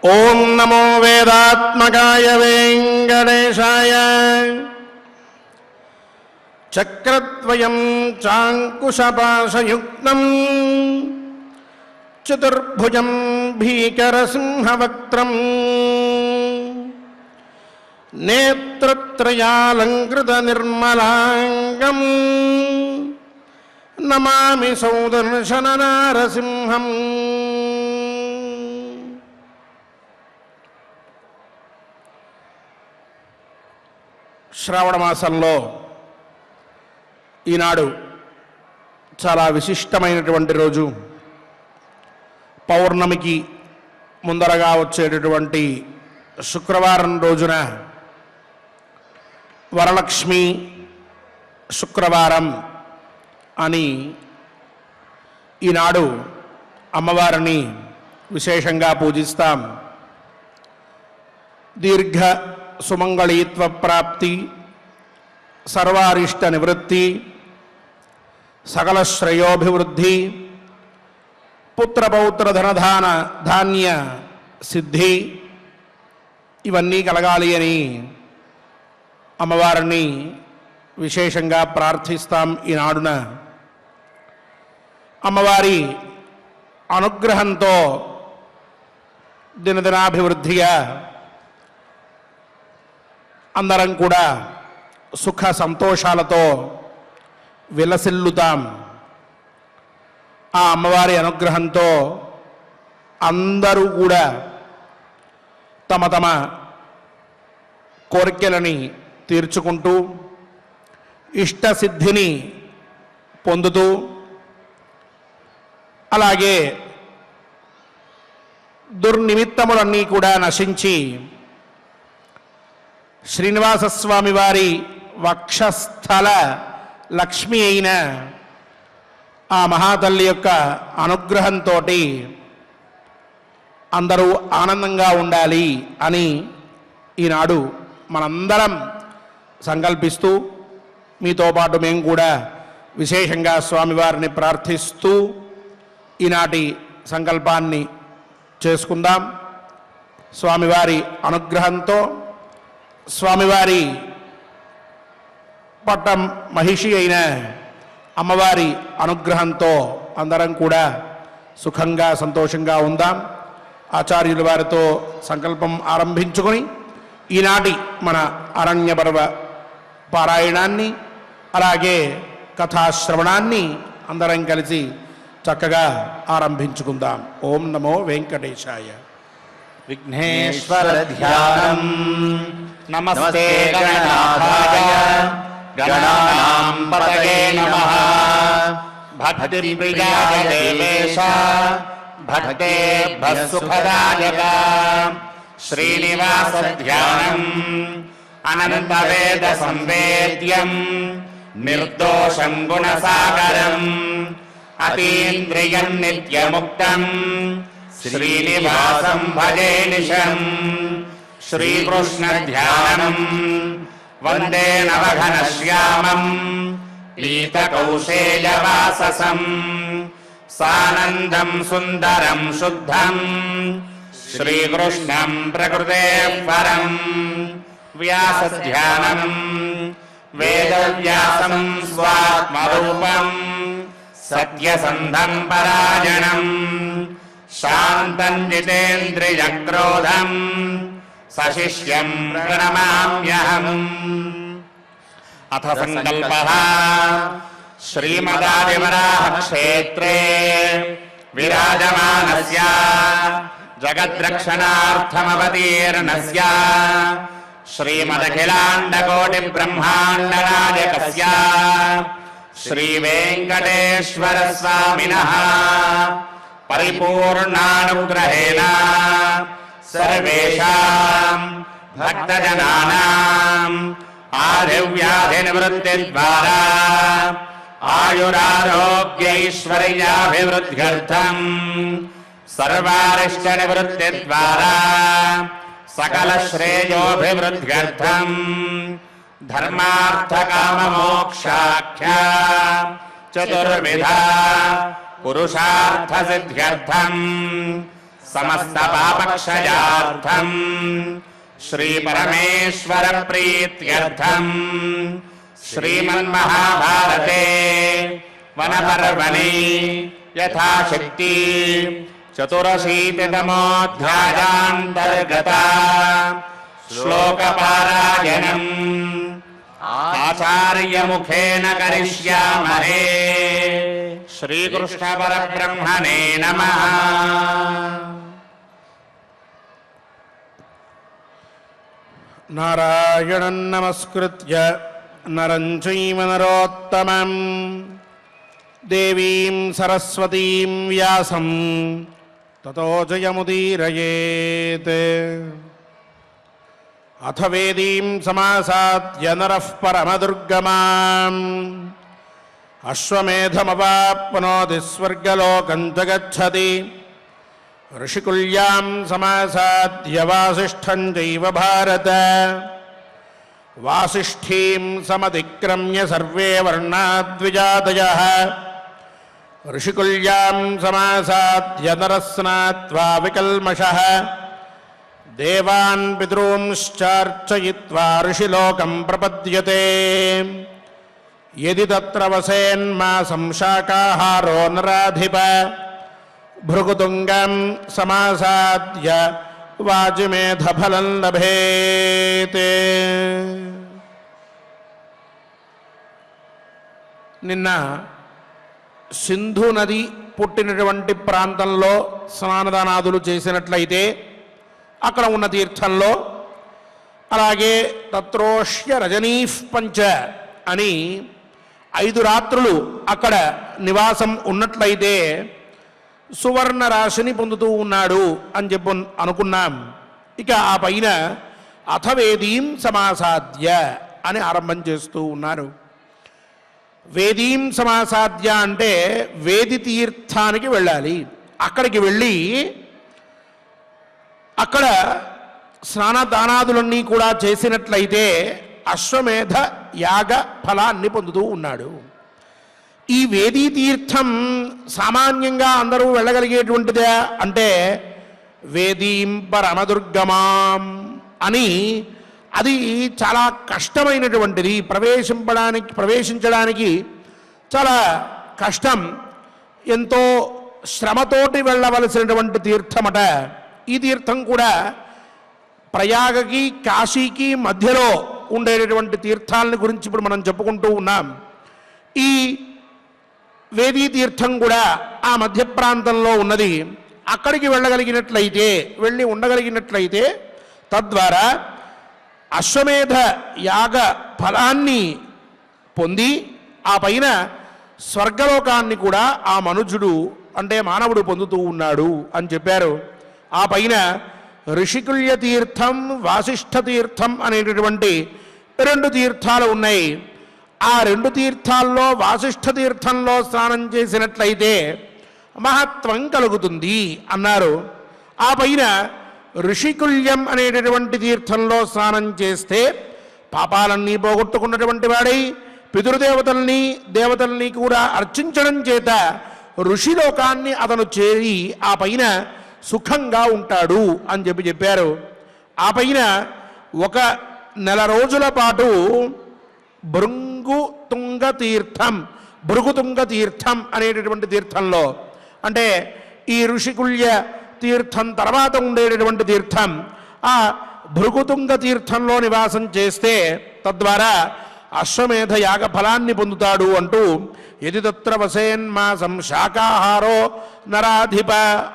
ఓం నమో వేదాత్మకాయ వెంకటేశాయ. చక్రద్వయం చాంకుశపాశయుక్తం చతుర్భుజం భీకరసింహవక్త్రం నేత్రత్రయాలంకృత నిర్మలాంగం నమామి సౌదర్శన నారసింహం. శ్రావణ మాసంలో ఈనాడు చాలా విశిష్టమైనటువంటి రోజు. పౌర్ణమికి ముందరగా వచ్చేటటువంటి శుక్రవారం రోజున వరలక్ష్మి శుక్రవారం అని ఈనాడు అమ్మవారిని విశేషంగా పూజిస్తాం. దీర్ఘ సుమంగళీత్వ ప్రాప్తి, సర్వారిష్ట నివృత్తి, సకల శ్రేయోభివృద్ధి, పుత్రపౌత్ర ధనధాన ధాన్య సిద్ధి ఇవన్నీ కలగాలి అని అమ్మవారిని విశేషంగా ప్రార్థిస్తాం. ఈనాడున అమ్మవారి అనుగ్రహంతో దినదినాభివృద్ధిగా అందరం కూడా సుఖ సంతోషాలతో విలసిల్లుతాం. ఆ అమ్మవారి అనుగ్రహంతో అందరూ కూడా తమ తమ కోరికలని తీర్చుకుంటూ ఇష్టసిద్ధిని పొందుతూ, అలాగే దుర్నిమిత్తములన్నీ కూడా నశించి శ్రీనివాసస్వామి వారి వక్షస్థల లక్ష్మి అయిన ఆ మహాతల్లి యొక్క అనుగ్రహంతో అందరూ ఆనందంగా ఉండాలి అని ఈనాడు మనందరం సంకల్పిస్తూ, మీతో పాటు మేము కూడా విశేషంగా స్వామివారిని ప్రార్థిస్తూ ఈనాటి సంకల్పాన్ని చేసుకుందాం. స్వామివారి అనుగ్రహంతో, స్వామివారి పట్టం మహిషి అయిన అమ్మవారి అనుగ్రహంతో అందరం కూడా సుఖంగా సంతోషంగా ఉందాం. ఆచార్యుల వారితో సంకల్పం ఆరంభించుకొని ఈనాటి మన అరణ్య పర్వ పారాయణాన్ని, అలాగే కథాశ్రవణాన్ని అందరం కలిసి చక్కగా ఆరంభించుకుందాం. ఓం నమో వెంకటేశాయ. విఘ్నేశ్వర ధ్యానం. నమస్తే గణనాథాయ గణానాం పతయే నమః. భక్తి ప్రియాయ దేవేశ భక్తేభ్యః సుఖదాయక. శ్రీనివాస ధ్యానం అనంత వేద సంవేద్యం నిర్దోషం గుణసాగరం అతీంద్రియం నిత్యముక్తం శ్రీనివాసం భజే నిశం. శ్రీకృష్ణ ధ్యానం వందే నవఘనశ్యామం పీతకౌశేయవాససం. సానందం సుందరం శుద్ధం శ్రీకృష్ణం ప్రకృతేః పరం. వ్యాసధ్యానం వేదవ్యాసం స్వాత్మరూపం సత్యసంధం పరాయణం. శాంతం జితేంద్రియక్రోధం సశిష్యం ప్రణమామ్యహం. అథ సంకల్పః. శ్రీమదాదివరాహ క్షేత్రే విరాజమానస్య జగద్రక్షణార్థమవతీర్ణస్య శ్రీమదఖిలాండకోటి బ్రహ్మాండనాయకస్య శ్రీవేంకటేశ్వర స్వామినః పరిపూర్ణానుగ్రహేణ సర్వేషాం భక్తజనానాం ఆదివ్యాధినివృత్తిద్వారా ఆయురారోగ్యైశ్వర్యాభివృద్ధ్యర్థం సర్వారిష్టనివృత్తిద్వారా సకల శ్రేయోభివృద్ధ్యర్థం ధర్మార్థకామమోక్షాఖ్య చతుర్విధ పురుషార్థసిద్ధ్యర్థం సమస్త పాపక్షయార్థం శ్రీ పరమేశ్వర ప్రీత్యర్థం శ్రీమన్మహాభారతే వనపర్వణి యథాశక్తి చతురశీతితమోऽధ్యాయాంతర్గత శ్లోకపారాయణం ఆచార్యముఖేన కరిష్యామహే. శ్రీకృష్ణ పరబ్రహ్మణే నమః. నారాయణం నమస్కృత్య నరం చైవ నరోత్తమం దేవీం సరస్వతీం వ్యాసం తతో జయముదీరయేత్. అథ వేదీం సమాసాద్య నరః పరమదుర్గమాం అశ్వమేధమవాప్నోతి స్వర్గలోకం చ గచ్చతి. ఋషికుల్యాం సమాసాద్య వాసిష్ఠం చైవ భారత వాసిష్ఠీం సమతిక్రమ్య సర్వే వర్ణాద్విజాతయః. ఋషికుల్యాం సమాసాద్య నరः స్నాత్వా వికల్మషः దేవాన్ పితॄంశ్చార్చయిత్వా ఋషిలోకం ప్రపద్యతే. యది తత్ర వసేన్మాసం శాకాహారో నరాధిప భృగుతుంగం సమాసాద్య వాజిమేధఫలం లభేత్. నిన్న సింధు నది పుట్టినటువంటి ప్రాంతంలో స్నానదానాదులు చేసినట్లయితే అక్కడ ఉన్న తీర్థంలో, అలాగే తత్రోష్య రజనీః పంచ అని 5 రాత్రులు అక్కడ నివాసం ఉన్నట్లయితే సువర్ణ రాశిని పొందుతూ ఉన్నాడు అని చెప్పి అనుకున్నాం. ఇక ఆ పైన అథ వేదీం సమాసాద్య అని ఆరంభం చేస్తూ ఉన్నారు. వేదీం సమాసాద్య అంటే వేది తీర్థానికి వెళ్ళాలి. అక్కడికి వెళ్ళి అక్కడ స్నానదానాదులన్నీ కూడా చేసినట్లయితే అశ్వమేధ యాగ ఫలాన్ని పొందుతూ ఉన్నాడు. ఈ వేదీ తీర్థం సామాన్యంగా అందరూ వెళ్ళగలిగేటువంటిదే అంటే వేదీం పరమదుర్గమాం అని, అది చాలా కష్టమైనటువంటిది. ప్రవేశించడానికి చాలా కష్టం, ఎంతో శ్రమతోటి వెళ్ళవలసినటువంటి తీర్థమట. ఈ తీర్థం కూడా ప్రయాగకి కాశీకి మధ్యలో ఉండేటటువంటి తీర్థాలని గురించి ఇప్పుడు మనం చెప్పుకుంటూ ఉన్నాం. ఈ వేదీ తీర్థం కూడా ఆ మధ్య ప్రాంతంలో ఉన్నది. అక్కడికి వెళ్ళి ఉండగలిగినట్లయితే తద్వారా అశ్వమేధ యాగ ఫలాన్ని పొంది ఆ పైన స్వర్గలోకాన్ని కూడా ఆ మనుజుడు అంటే మానవుడు పొందుతూ ఉన్నాడు అని చెప్పారు. ఆ పైన ఋషికుల్య తీర్థం, వాసిష్ఠ తీర్థం అనేటటువంటి 2 తీర్థాలు ఉన్నాయి. ఆ 2 తీర్థాల్లో వాసిష్ఠ తీర్థంలో స్నానం చేసినట్లయితే మహత్వం కలుగుతుంది అన్నారు. ఆ పైన ఋషికుల్యం అనేటటువంటి తీర్థంలో స్నానం చేస్తే పాపాలన్నీ పోగొట్టుకున్నటువంటి వాడై దేవతల్ని కూడా అర్చించడం చేత ఋషిలోకాన్ని అతను చేరి ఆ పైన సుఖంగా ఉంటాడు అని చెప్పారు. ఆ పైన 1 నెల రోజుల పాటు భృగుతుంగ తీర్థం అనేటటువంటి తీర్థంలో, అంటే ఈ ఋషికుల్య తీర్థం తర్వాత ఉండేటటువంటి తీర్థం, ఆ భృగుతుంగ తీర్థంలో నివాసం చేస్తే తద్వారా అశ్వమేధ యాగ ఫలాన్ని పొందుతాడు అంటూ యది తత్ర వసేన్మాసం శాకాహారో నరాధిప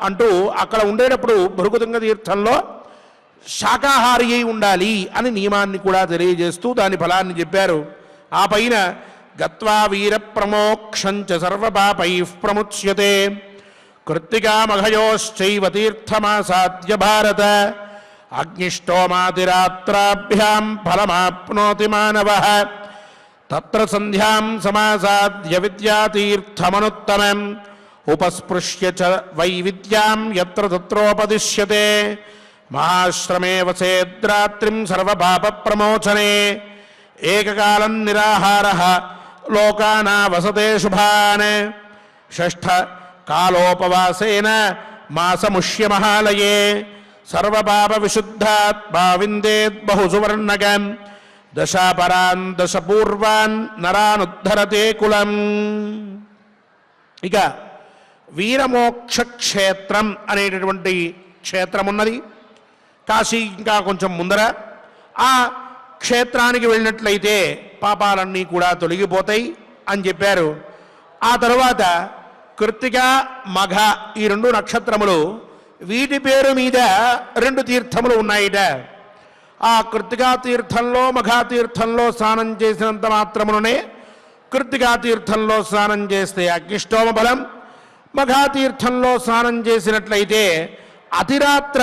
అంటూ అక్కడ ఉండేటప్పుడు భృగుతుంగ తీర్థంలో శాకాహారి అయి ఉండాలి అని నియమాన్ని కూడా తెలియజేస్తూ దాని ఫలాన్ని చెప్పారు. ఆ పైన గత్వా వీర ప్రమోక్షంచ సర్వపాపైః ప్రముచ్యతే కృత్తికామఘయోశ్చైవ తీర్థమాసాద్య భారత అగ్నిష్టోమాతిరాత్రాభ్యాం ఫలమాప్నోతి మానవః తత్ర సంధ్యాం సమాసాద్య విద్యాతీర్థమనుత్తమం ఉపస్పృశ్య చ వై విద్యాం యత్ర తత్రోపదిశ్యతే మహాశ్రమే వసేద్రాత్రిం సర్వపాప ప్రమోచనే ఏకకాలం నిరాహారః లోకానా వసతే శుభాన్ షష్ఠ కాలోపవాసేన మాసముష్యమహాలయే సర్వపాప విశుద్ధాత్మా విందేత్ బహుసువర్ణకం దశాపరాన్ దశపూర్వాన్ నరానుద్ధరతే కులం. ఇక వీరమోక్ష క్షేత్రం అనేటటువంటి క్షేత్రం ఉన్నది కాశీ ఇంకా కొంచెం ముందర. ఆ క్షేత్రానికి వెళ్ళినట్లయితే పాపాలన్నీ కూడా తొలగిపోతాయి అని చెప్పారు. ఆ తరువాత కృత్తిక మఘ ఈ 2 నక్షత్రములు వీటి పేరు మీద 2 తీర్థములు ఉన్నాయిట. ఆ కృత్తికా తీర్థంలో మఘా తీర్థంలో స్నానం చేసినంత మాత్రముననే కృత్తికా తీర్థంలో స్నానం చేస్తే అగ్నిష్టోమ బలం, మఘా తీర్థంలో స్నానం చేసినట్లయితే అతిరాత్ర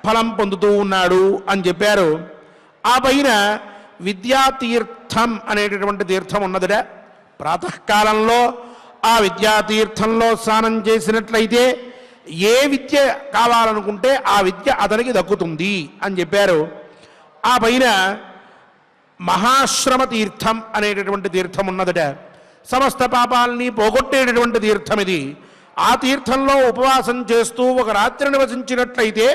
ఫలం పొందుతూ ఉన్నాడు అని చెప్పారు. ఆ పైన విద్యాతీర్థం అనేటటువంటి తీర్థం ఉన్నదిట. ప్రాతకాలంలో ఆ విద్యాతీర్థంలో స్నానం చేసినట్లయితే ఏ విద్య కావాలనుకుంటే ఆ విద్య అతనికి దక్కుతుంది అని చెప్పారు. ఆ పైన మహాశ్రమ తీర్థం అనేటటువంటి తీర్థం ఉన్నదట. సమస్త పాపాలని పోగొట్టేటటువంటి తీర్థం ఇది. ఆ తీర్థంలో ఉపవాసం చేస్తూ ఒక రాత్రి నివసించినట్లయితే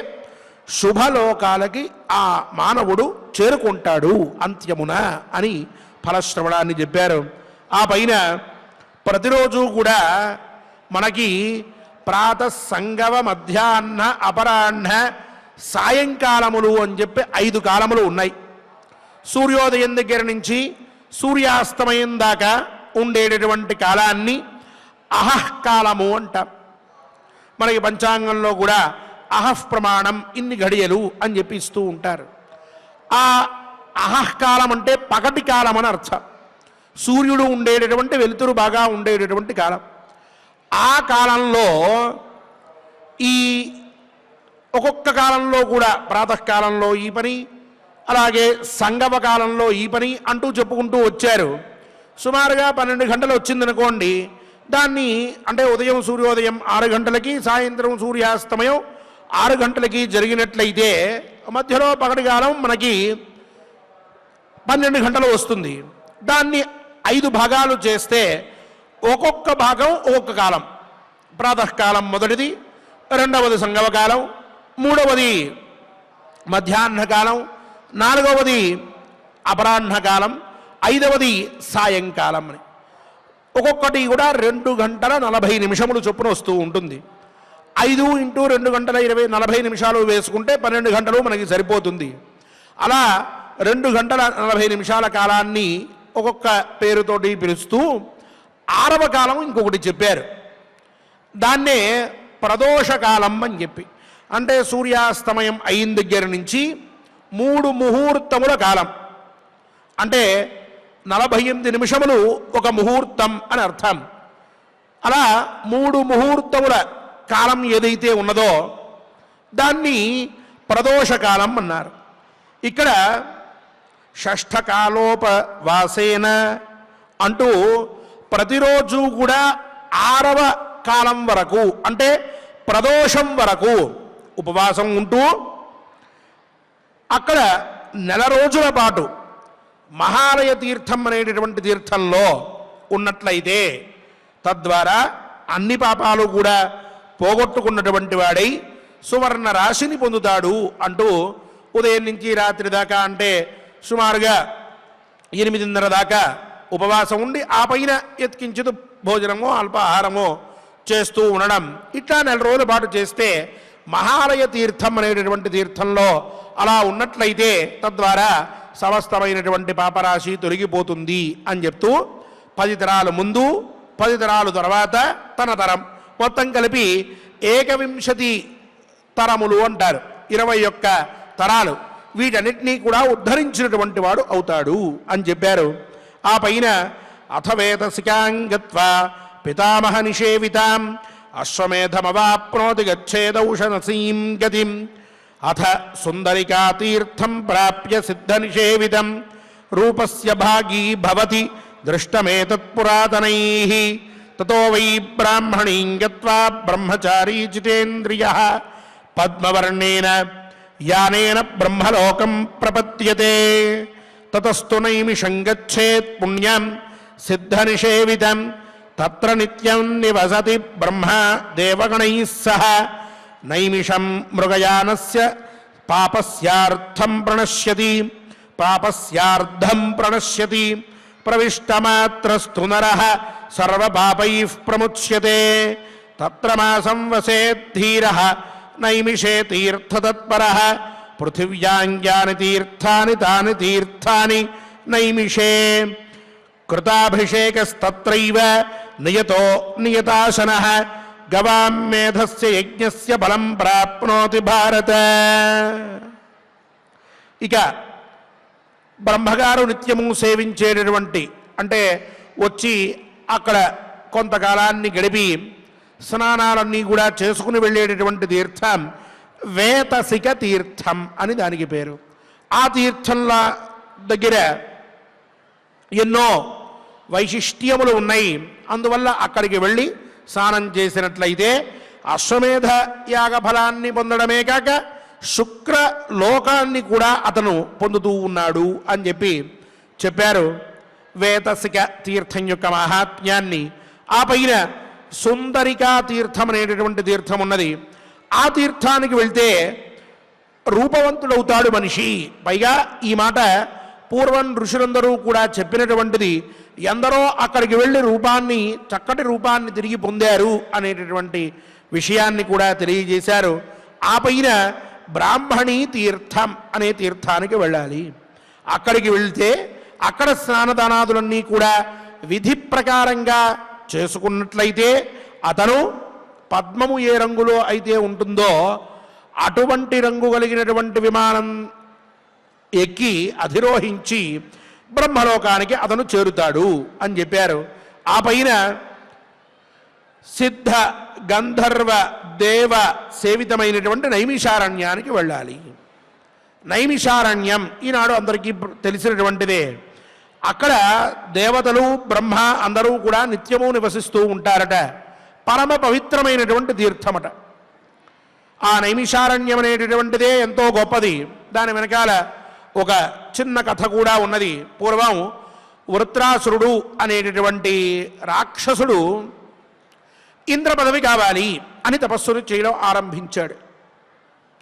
శుభలోకాలకి ఆ మానవుడు చేరుకుంటాడు అంత్యమున అని ఫలశ్రవణాన్ని చెప్పారు. ఆ పైన ప్రతిరోజు కూడా మనకి ప్రాతః సంగమ మధ్యాహ్న అపరాహ్న సాయంకాలములు అని చెప్పి 5 కాలములు ఉన్నాయి. సూర్యోదయం దగ్గర నుంచి సూర్యాస్తమయం దాకా ఉండేటటువంటి కాలాన్ని అహఃకాలము అంటాం. మనకి పంచాంగంలో కూడా అహః ప్రమాణం ఇన్ని గడియలు అని చెప్పి ఇస్తూ ఉంటారు. ఆ అహఃకాలం అంటే పగటి కాలం అని అర్థం. సూర్యుడు ఉండేటటువంటి వెలుతురు బాగా ఉండేటటువంటి కాలం. ఆ కాలంలో ఈ ఒక్కొక్క కాలంలో కూడా ప్రాతకాలంలో ఈ పని, అలాగే సంగమ కాలంలో ఈ పని అంటూ చెప్పుకుంటూ వచ్చారు. సుమారుగా 12 గంటలు వచ్చిందనుకోండి, దాన్ని అంటే ఉదయం సూర్యోదయం 6 గంటలకి, సాయంత్రం సూర్యాస్తమయం 6 గంటలకి జరిగినట్లయితే మధ్యలో పగటి కాలం మనకి 12 గంటలు వస్తుంది. దాన్ని 5 భాగాలు చేస్తే ఒక్కొక్క భాగం ఒక్కొక్క కాలం. ప్రాతకాలం మొదటిది, రెండవది సంగమకాలం, మూడవది మధ్యాహ్నకాలం, నాలుగవది అపరాహ్నకాలం, 5వది సాయంకాలం అని ఒక్కొక్కటి కూడా 2 గంటల 40 నిమిషములు చొప్పున వస్తూ ఉంటుంది. 5 × 2 గంటల 40 నిమిషాలు వేసుకుంటే 12 గంటలు మనకి సరిపోతుంది. అలా 2 గంటల 40 నిమిషాల కాలాన్ని ఒక్కొక్క పేరుతోటి పిలుస్తూ 6వ కాలం ఇంకొకటి చెప్పారు. దాన్నే ప్రదోషకాలం అని చెప్పి, అంటే సూర్యాస్తమయం అయిన దగ్గర నుంచి 3 ముహూర్తముల కాలం, అంటే 48 నిమిషములు ఒక ముహూర్తం అని అర్థం. అలా 3 ముహూర్తముల కాలం ఏదైతే ఉన్నదో దాన్ని ప్రదోషకాలం అన్నారు. ఇక్కడ షష్ఠకాలోపవాసేన అంటూ ప్రతిరోజు కూడా 6వ కాలం వరకు అంటే ప్రదోషం వరకు ఉపవాసం ఉంటూ అక్కడ 1 రోజుల పాటు మహాలయ తీర్థం అనేటటువంటి తీర్థంలో ఉన్నట్లయితే తద్వారా అన్ని పాపాలు కూడా పోగొట్టుకున్నటువంటి వాడై సువర్ణ రాశిని పొందుతాడు అంటూ ఉదయం నుంచి రాత్రి దాకా అంటే సుమారుగా 8:30 దాకా ఉపవాసం ఉండి ఆ పైన ఎత్కించుతూ భోజనమో అల్పాహారమో చేస్తూ ఉండడం. ఇట్లా 1 రోజుల పాటు చేస్తే మహాలయ తీర్థం అనేటటువంటి తీర్థంలో అలా ఉన్నట్లయితే తద్వారా సమస్తమైనటువంటి పాపరాశి తొలగిపోతుంది అని చెప్తూ 10 తరాలు ముందు 10 తరాలు తర్వాత తన తరం మొత్తం కలిపి 21 తరములు అంటారు. 21 తరాలు వీటన్నిటినీ కూడా ఉద్ధరించినటువంటి వాడు అవుతాడు అని చెప్పారు. ఆ పైన అథవేతసికాంగత్వా పితామహ నిషేవితాం అశ్వమేధమవాప్నోతి గచ్చేదౌషధసీం గతిం అథ సుందరికా తీర్థం ప్రాప్య సిద్ధ నిషేవితం రూపస్య భాగీ భవతి దృష్టమేతత్పురాతనైః తతో వై బ్రాహ్మణీం గత్వా బ్రహ్మచారీ జితేంద్రియః పద్మవర్ణేన యానేన బ్రహ్మలోకం ప్రపద్యతే తతస్తు నైమిషం గచ్చేత్ పుణ్యం సిద్ధ నిషేవితం తత్ర నిత్యం నివసతి బ్రహ్మ దేవగణైః సహ నైమిషం మృగయానస్య పాపస్యార్థం ప్రణశ్యతి పాపస్యార్థం ప్రణశ్యతి ప్రవిష్టమాత్రస్తు నరః సర్వపాపైః ప్రముచ్యతే తత్ర మాసం వసేత్ ధీరః నైమిషే తీర్థతత్పరః పృథివ్యాం యాని తీర్థాని తాని తీర్థాని నైమిషే కృతాభిషేకస్తత్రైవ నియతో నియతాశనః గవాం మేధస్య యజ్ఞస్య బలం ప్రాప్నోతి భారత. ఇక బ్రహ్మగారు నిత్యము సేవించేటటువంటి అంటే వచ్చి అక్కడ కొంతకాలాన్ని గడిపి స్నానాలన్నీ కూడా చేసుకుని వెళ్ళేటటువంటి తీర్థం వేతసిక తీర్థం అని దానికి పేరు. ఆ తీర్థంల దగ్గర ఎన్నో వైశిష్ట్యములు ఉన్నాయి. అందువల్ల అక్కడికి వెళ్ళి స్నానం చేసినట్లయితే అశ్వమేధ యాగ ఫలాన్ని పొందడమే కాక శుక్ర లోకాన్ని కూడా అతను పొందుతూ ఉన్నాడు అని చెప్పారు. వేతసిక తీర్థం యొక్క మహాత్మ్యాన్ని. ఆ పైన సుందరికా తీర్థం అనేటటువంటి తీర్థం ఉన్నది. ఆ తీర్థానికి వెళ్తే రూపవంతుడవుతాడు మనిషి. పైగా ఈ మాట పూర్వం ఋషులందరూ కూడా చెప్పినటువంటిది. ఎందరో అక్కడికి వెళ్ళి చక్కటి రూపాన్ని తిరిగి పొందారు అనేటటువంటి విషయాన్ని కూడా తెలియజేశారు. ఆ పైన బ్రాహ్మణీ తీర్థం అనే తీర్థానికి వెళ్ళాలి. అక్కడికి వెళ్తే అక్కడ స్నానదానాదులన్నీ కూడా విధి ప్రకారంగా చేసుకున్నట్లయితే అతను పద్మము ఏ రంగులో అయితే ఉంటుందో అటువంటి రంగు కలిగినటువంటి విమానం ఎక్కి అధిరోహించి బ్రహ్మలోకానికి అతను చేరుతాడు అని చెప్పారు. ఆ పైన సిద్ధ గంధర్వ దేవ సేవితమైనటువంటి నైమిషారణ్యానికి వెళ్ళాలి. నైమిషారణ్యం ఈనాడు అందరికీ తెలిసినటువంటిదే. అక్కడ దేవతలు బ్రహ్మ అందరూ కూడా నిత్యము నివసిస్తూ ఉంటారట. పరమ పవిత్రమైనటువంటి తీర్థమట. ఆ నైమిషారణ్యం అనేటటువంటిదే ఎంతో గొప్పది. దాని వెనకాల ఒక చిన్న కథ కూడా ఉన్నది. పూర్వం వృత్రాసురుడు అనేటటువంటి రాక్షసుడు ఇంద్ర పదవి కావాలి అని తపస్సును చేయడం ఆరంభించాడు.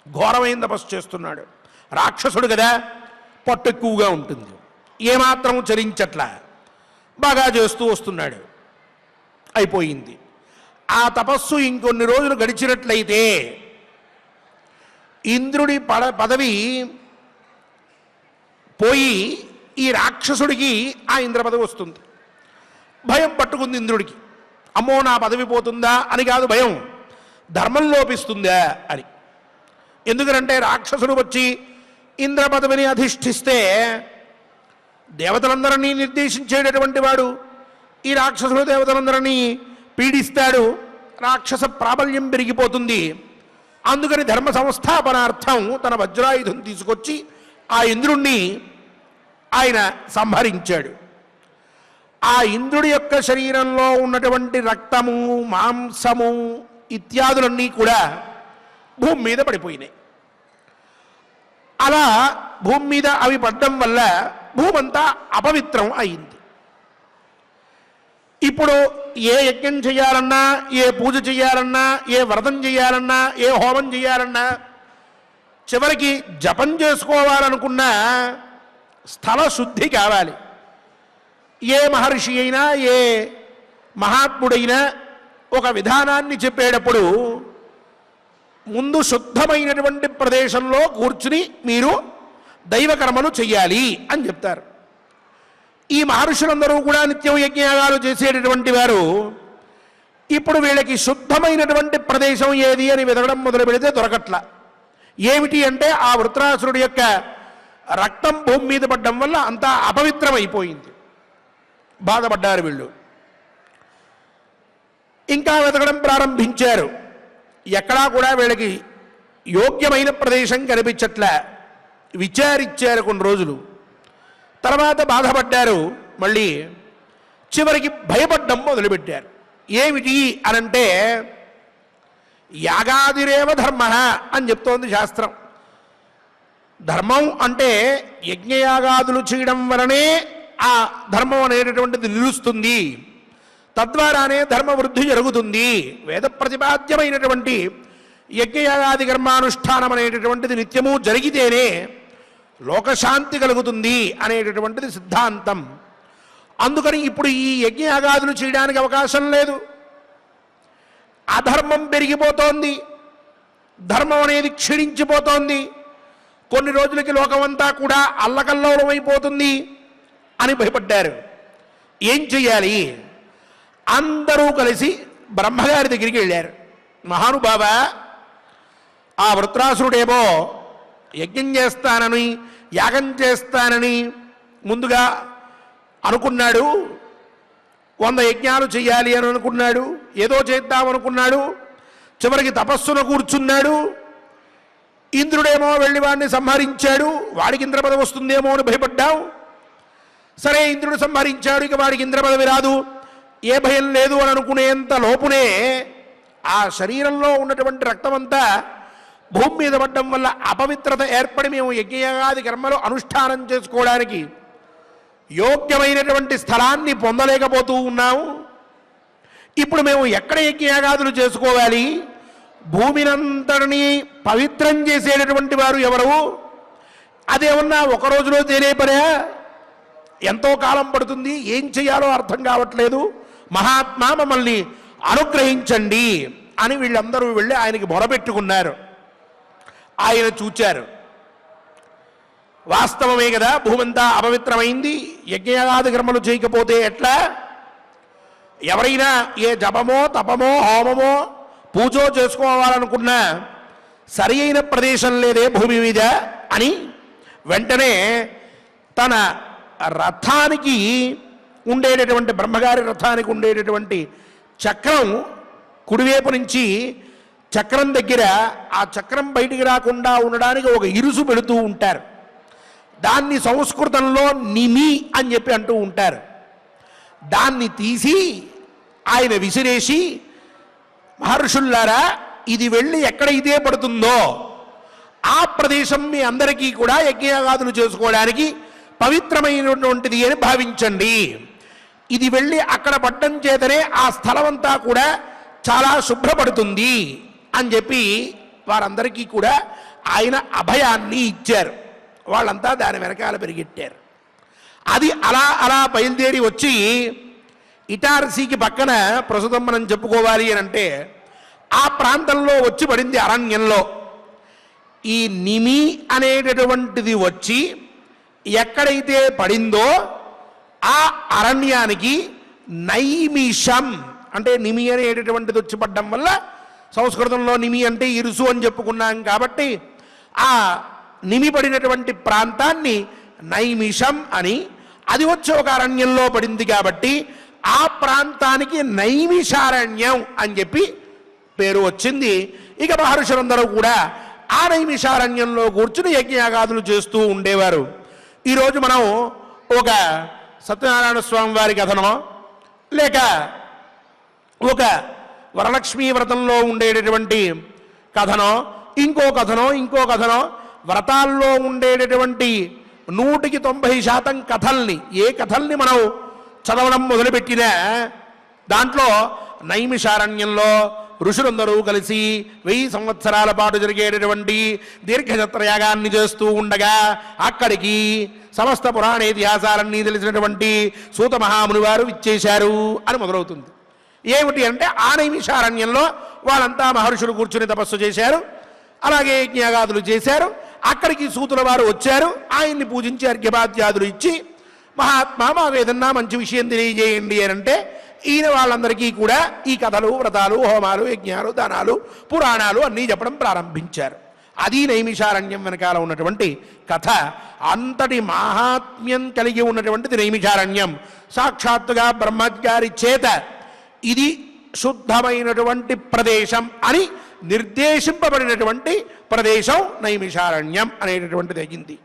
ఘోరమైన తపస్సు చేస్తున్నాడు. రాక్షసుడు కదా, పొట్టు ఎక్కువగా ఉంటుంది, ఏమాత్రం చరించట్లా, బాగా చేస్తూ వస్తున్నాడు. అయిపోయింది. ఆ తపస్సు ఇంకొన్ని రోజులు గడిచినట్లయితే ఇంద్రుడి పదవి పోయి ఈ రాక్షసుడికి ఆ ఇంద్ర పదవి వస్తుంది. భయం పట్టుకుంది ఇంద్రుడికి. అమ్మో నా పదవి పోతుందా అని కాదు భయం, ధర్మం లోపిస్తుందా అని. ఎందుకంటే రాక్షసుడు వచ్చి ఇంద్ర పదవిని అధిష్ఠిస్తే దేవతలందరినీ నిర్దేశించేటటువంటి వాడు. ఈ రాక్షసుడు దేవతలందరినీ పీడిస్తాడు. రాక్షస ప్రాబల్యం పెరిగిపోతుంది. అందుకని ధర్మ సంస్థాపనార్థం తన వజ్రాయుధం తీసుకొచ్చి ఆ ఇంద్రుణ్ణి ఆయన సంహరించాడు. ఆ ఇంద్రుడి యొక్క శరీరంలో ఉన్నటువంటి రక్తము, మాంసము ఇత్యాదులన్నీ కూడా భూమి మీద పడిపోయినాయి. అలా భూమి మీద అవి పడడం వల్ల భూమంతా అపవిత్రం అయింది. ఇప్పుడు ఏ యజ్ఞం చేయాలన్నా, ఏ పూజ చేయాలన్నా, ఏ వ్రతం చేయాలన్నా, ఏ హోమం చేయాలన్నా, చివరికి జపం చేసుకోవాలనుకున్నా స్థల శుద్ధి కావాలి. ఏ మహర్షి అయినా, ఏ మహాత్ముడైనా ఒక విధానాన్ని చెప్పేటప్పుడు ముందు శుద్ధమైనటువంటి ప్రదేశంలో కూర్చుని మీరు దైవకర్మను చెయ్యాలి అని చెప్తారు. ఈ మహర్షులందరూ కూడా నిత్యం యజ్ఞయాగాలు చేసేటటువంటి వారు. ఇప్పుడు వీళ్ళకి శుద్ధమైనటువంటి ప్రదేశం ఏది అని వెతకడం మొదలు పెడితే దొరకట్ల. ఏమిటి అంటే ఆ వృత్రాసురుడి యొక్క రక్తం భూమి మీద పడ్డం వల్ల అంతా అపవిత్రమైపోయింది. బాధపడ్డారు వీళ్ళు. ఇంకా వెతకడం ప్రారంభించారు. ఎక్కడా కూడా వీళ్ళకి యోగ్యమైన ప్రదేశం కనిపించట్లే. విచారించారు కొన్ని రోజులు. తర్వాత బాధపడ్డారు. మళ్ళీ చివరికి భయపడ్డం మొదలుపెట్టారు. ఏమిటి అనంటే యాగాదిరేవ ధర్మ అని చెప్తోంది శాస్త్రం. ధర్మం అంటే యజ్ఞయాగాదులు చేయడం వలనే ఆ ధర్మం అనేటటువంటిది నిలుస్తుంది. తద్వారానే ధర్మవృద్ధి జరుగుతుంది. వేద ప్రతిపాద్యమైనటువంటి యజ్ఞయాగాది కర్మానుష్ఠానం అనేటటువంటిది నిత్యము జరిగితేనే లోకశాంతి కలుగుతుంది అనేటటువంటిది సిద్ధాంతం. అందుకని ఇప్పుడు ఈ యజ్ఞయాగాదులు చేయడానికి అవకాశం లేదు. అధర్మం పెరిగిపోతోంది, ధర్మం అనేది క్షీణించిపోతోంది, కొన్ని రోజులకి లోకమంతా కూడా అల్లకల్లోలమైపోతుంది అని భయపడ్డారు. ఏం చెయ్యాలి? అందరూ కలిసి బ్రహ్మగారి దగ్గరికి వెళ్ళారు. మహానుభావ, ఆ వృత్రాసురుడేమో యజ్ఞం చేస్తానని, యాగం చేస్తానని ముందుగా అనుకున్నాడు. 100 యజ్ఞాలు చెయ్యాలి అని అనుకున్నాడు, ఏదో చేద్దామనుకున్నాడు. చివరికి తపస్సును కూర్చున్నాడు. ఇంద్రుడేమో వెళ్ళి వాడిని సంహరించాడు. వాడికి ఇంద్ర పదవి వస్తుందేమో అని భయపడ్డాం. సరే, ఇంద్రుడు సంహరించాడు, ఇక వాడికి ఇంద్ర పదవి రాదు, ఏ భయం లేదు అని అనుకునేంత లోపునే ఆ శరీరంలో ఉన్నటువంటి రక్తమంతా భూమి మీద పడ్డం వల్ల అపవిత్రత ఏర్పడి మేము యజ్ఞయాగాది కర్మలు అనుష్ఠానం చేసుకోవడానికి యోగ్యమైనటువంటి స్థలాన్ని పొందలేకపోతూ ఉన్నాము. ఇప్పుడు మేము ఎక్కడ యజ్ఞయాగాదులు చేసుకోవాలి? భూమినంతటినీ పవిత్రం చేసేటటువంటి వారు ఎవరు? అదేమన్నా ఒక రోజులో తేలే పనే? ఎంతో కాలం పడుతుంది. ఏం చేయాలో అర్థం కావట్లేదు. మహాత్మా, మమ్మల్ని అనుగ్రహించండి అని వీళ్ళందరూ వెళ్ళి ఆయనకి మొరపెట్టుకున్నారు. ఆయన చూచారు, వాస్తవమే కదా, భూమంతా అపవిత్రమైంది, యజ్ఞయాగాది కర్మలు చేయకపోతే ఎట్లా? ఎవరైనా ఏ జపమో తపమో హోమమో పూజో చేసుకోవాలనుకున్నా సరి అయిన ప్రదేశం లేదే భూమి మీద అని వెంటనే తన రథానికి ఉండేటటువంటి, బ్రహ్మగారి రథానికి ఉండేటటువంటి చక్రం కుడివైపు నుంచి చక్రం దగ్గర ఆ చక్రం బయటికి రాకుండా ఉండడానికి ఒక ఇరుసు పెడుతూ ఉంటారు. దాన్ని సంస్కృతంలో నిమి అని చెప్పి అంటూ ఉంటారు. దాన్ని తీసి ఆయన విసిరేసి, మహర్షుల్లారా, ఇది వెళ్ళి ఎక్కడైతే పడుతుందో ఆ ప్రదేశం మీ అందరికీ కూడా యజ్ఞయాగాదులు చేసుకోవడానికి పవిత్రమైనటువంటిది అని భావించండి. ఇది వెళ్ళి అక్కడ పడ్డం చేతనే ఆ స్థలమంతా కూడా చాలా శుభ్రపడుతుంది అని చెప్పి వారందరికీ కూడా ఆయన అభయాన్ని ఇచ్చారు. వాళ్ళంతా దాని వెనకాల పెరిగెట్టారు. అది అలా అలా బయలుదేరి వచ్చి ఇటార్సీకి పక్కన, ప్రస్తుతం మనం చెప్పుకోవాలి అని అంటే ఆ ప్రాంతంలో వచ్చి పడింది అరణ్యంలో. ఈ నిమి అనేటటువంటిది వచ్చి ఎక్కడైతే పడిందో ఆ అరణ్యానికి నైమిషం అంటే నిమి అనేటటువంటిది వచ్చి పడ్డం వల్ల, సంస్కృతంలో నిమి అంటే ఇరుసు అని చెప్పుకున్నాం కాబట్టి ఆ నిమి పడినటువంటి ప్రాంతాన్ని నైమిషం అని, అది వచ్చి ఒక అరణ్యంలో పడింది కాబట్టి ఆ ప్రాంతానికి నైమిషారణ్యం అని చెప్పి పేరు వచ్చింది. ఇక మహర్షులందరూ కూడా ఆ నైమిషారణ్యంలో కూర్చుని యజ్ఞయాగాదులు చేస్తూ ఉండేవారు. ఈరోజు మనం ఒక సత్యనారాయణ స్వామి వారి కథనో, లేక ఒక వరలక్ష్మీ వ్రతంలో ఉండేటటువంటి కథనో, ఇంకో కథనో వ్రతాల్లో ఉండేటటువంటి 190% కథల్ని, ఏ కథల్ని మనం చదవడం మొదలుపెట్టినా దాంట్లో నైమిషారణ్యంలో ఋషులందరూ కలిసి 1000 సంవత్సరాల పాటు జరిగేటటువంటి దీర్ఘచత్రయాగాన్ని చేస్తూ ఉండగా అక్కడికి సమస్త పురాణ ఇతిహాసాలన్నీ తెలిసినటువంటి సూత మహాముని వారు ఇచ్చేశారు అని మొదలవుతుంది. ఏమిటి అంటే, ఆ నైమిషారణ్యంలో వాళ్ళంతా మహర్షులు కూర్చుని తపస్సు చేశారు, అలాగే యజ్ఞయాగాదులు చేశారు. అక్కడికి సూతుల వారు వచ్చారు, ఆయన్ని పూజించి అర్ఘ్యపాద్యాదులు ఇచ్చి, మహాత్మా, మాకు ఏదన్నా మంచి విషయం తెలియజేయండి అని అంటే ఈయన వాళ్ళందరికీ కూడా ఈ కథలు, వ్రతాలు, హోమాలు, యజ్ఞాలు, దానాలు, పురాణాలు అన్నీ చెప్పడం ప్రారంభించారు. అది నైమిషారణ్యం వెనకాల ఉన్నటువంటి కథ. అంతటి మహాత్మ్యం కలిగి ఉన్నటువంటిది నైమిషారణ్యం. సాక్షాత్తుగా బ్రహ్మగారి చేత ఇది శుద్ధమైనటువంటి ప్రదేశం అని నిర్దేశింపబడినటువంటి ప్రదేశం నైమిషారణ్యం అనేటటువంటిది అయింది.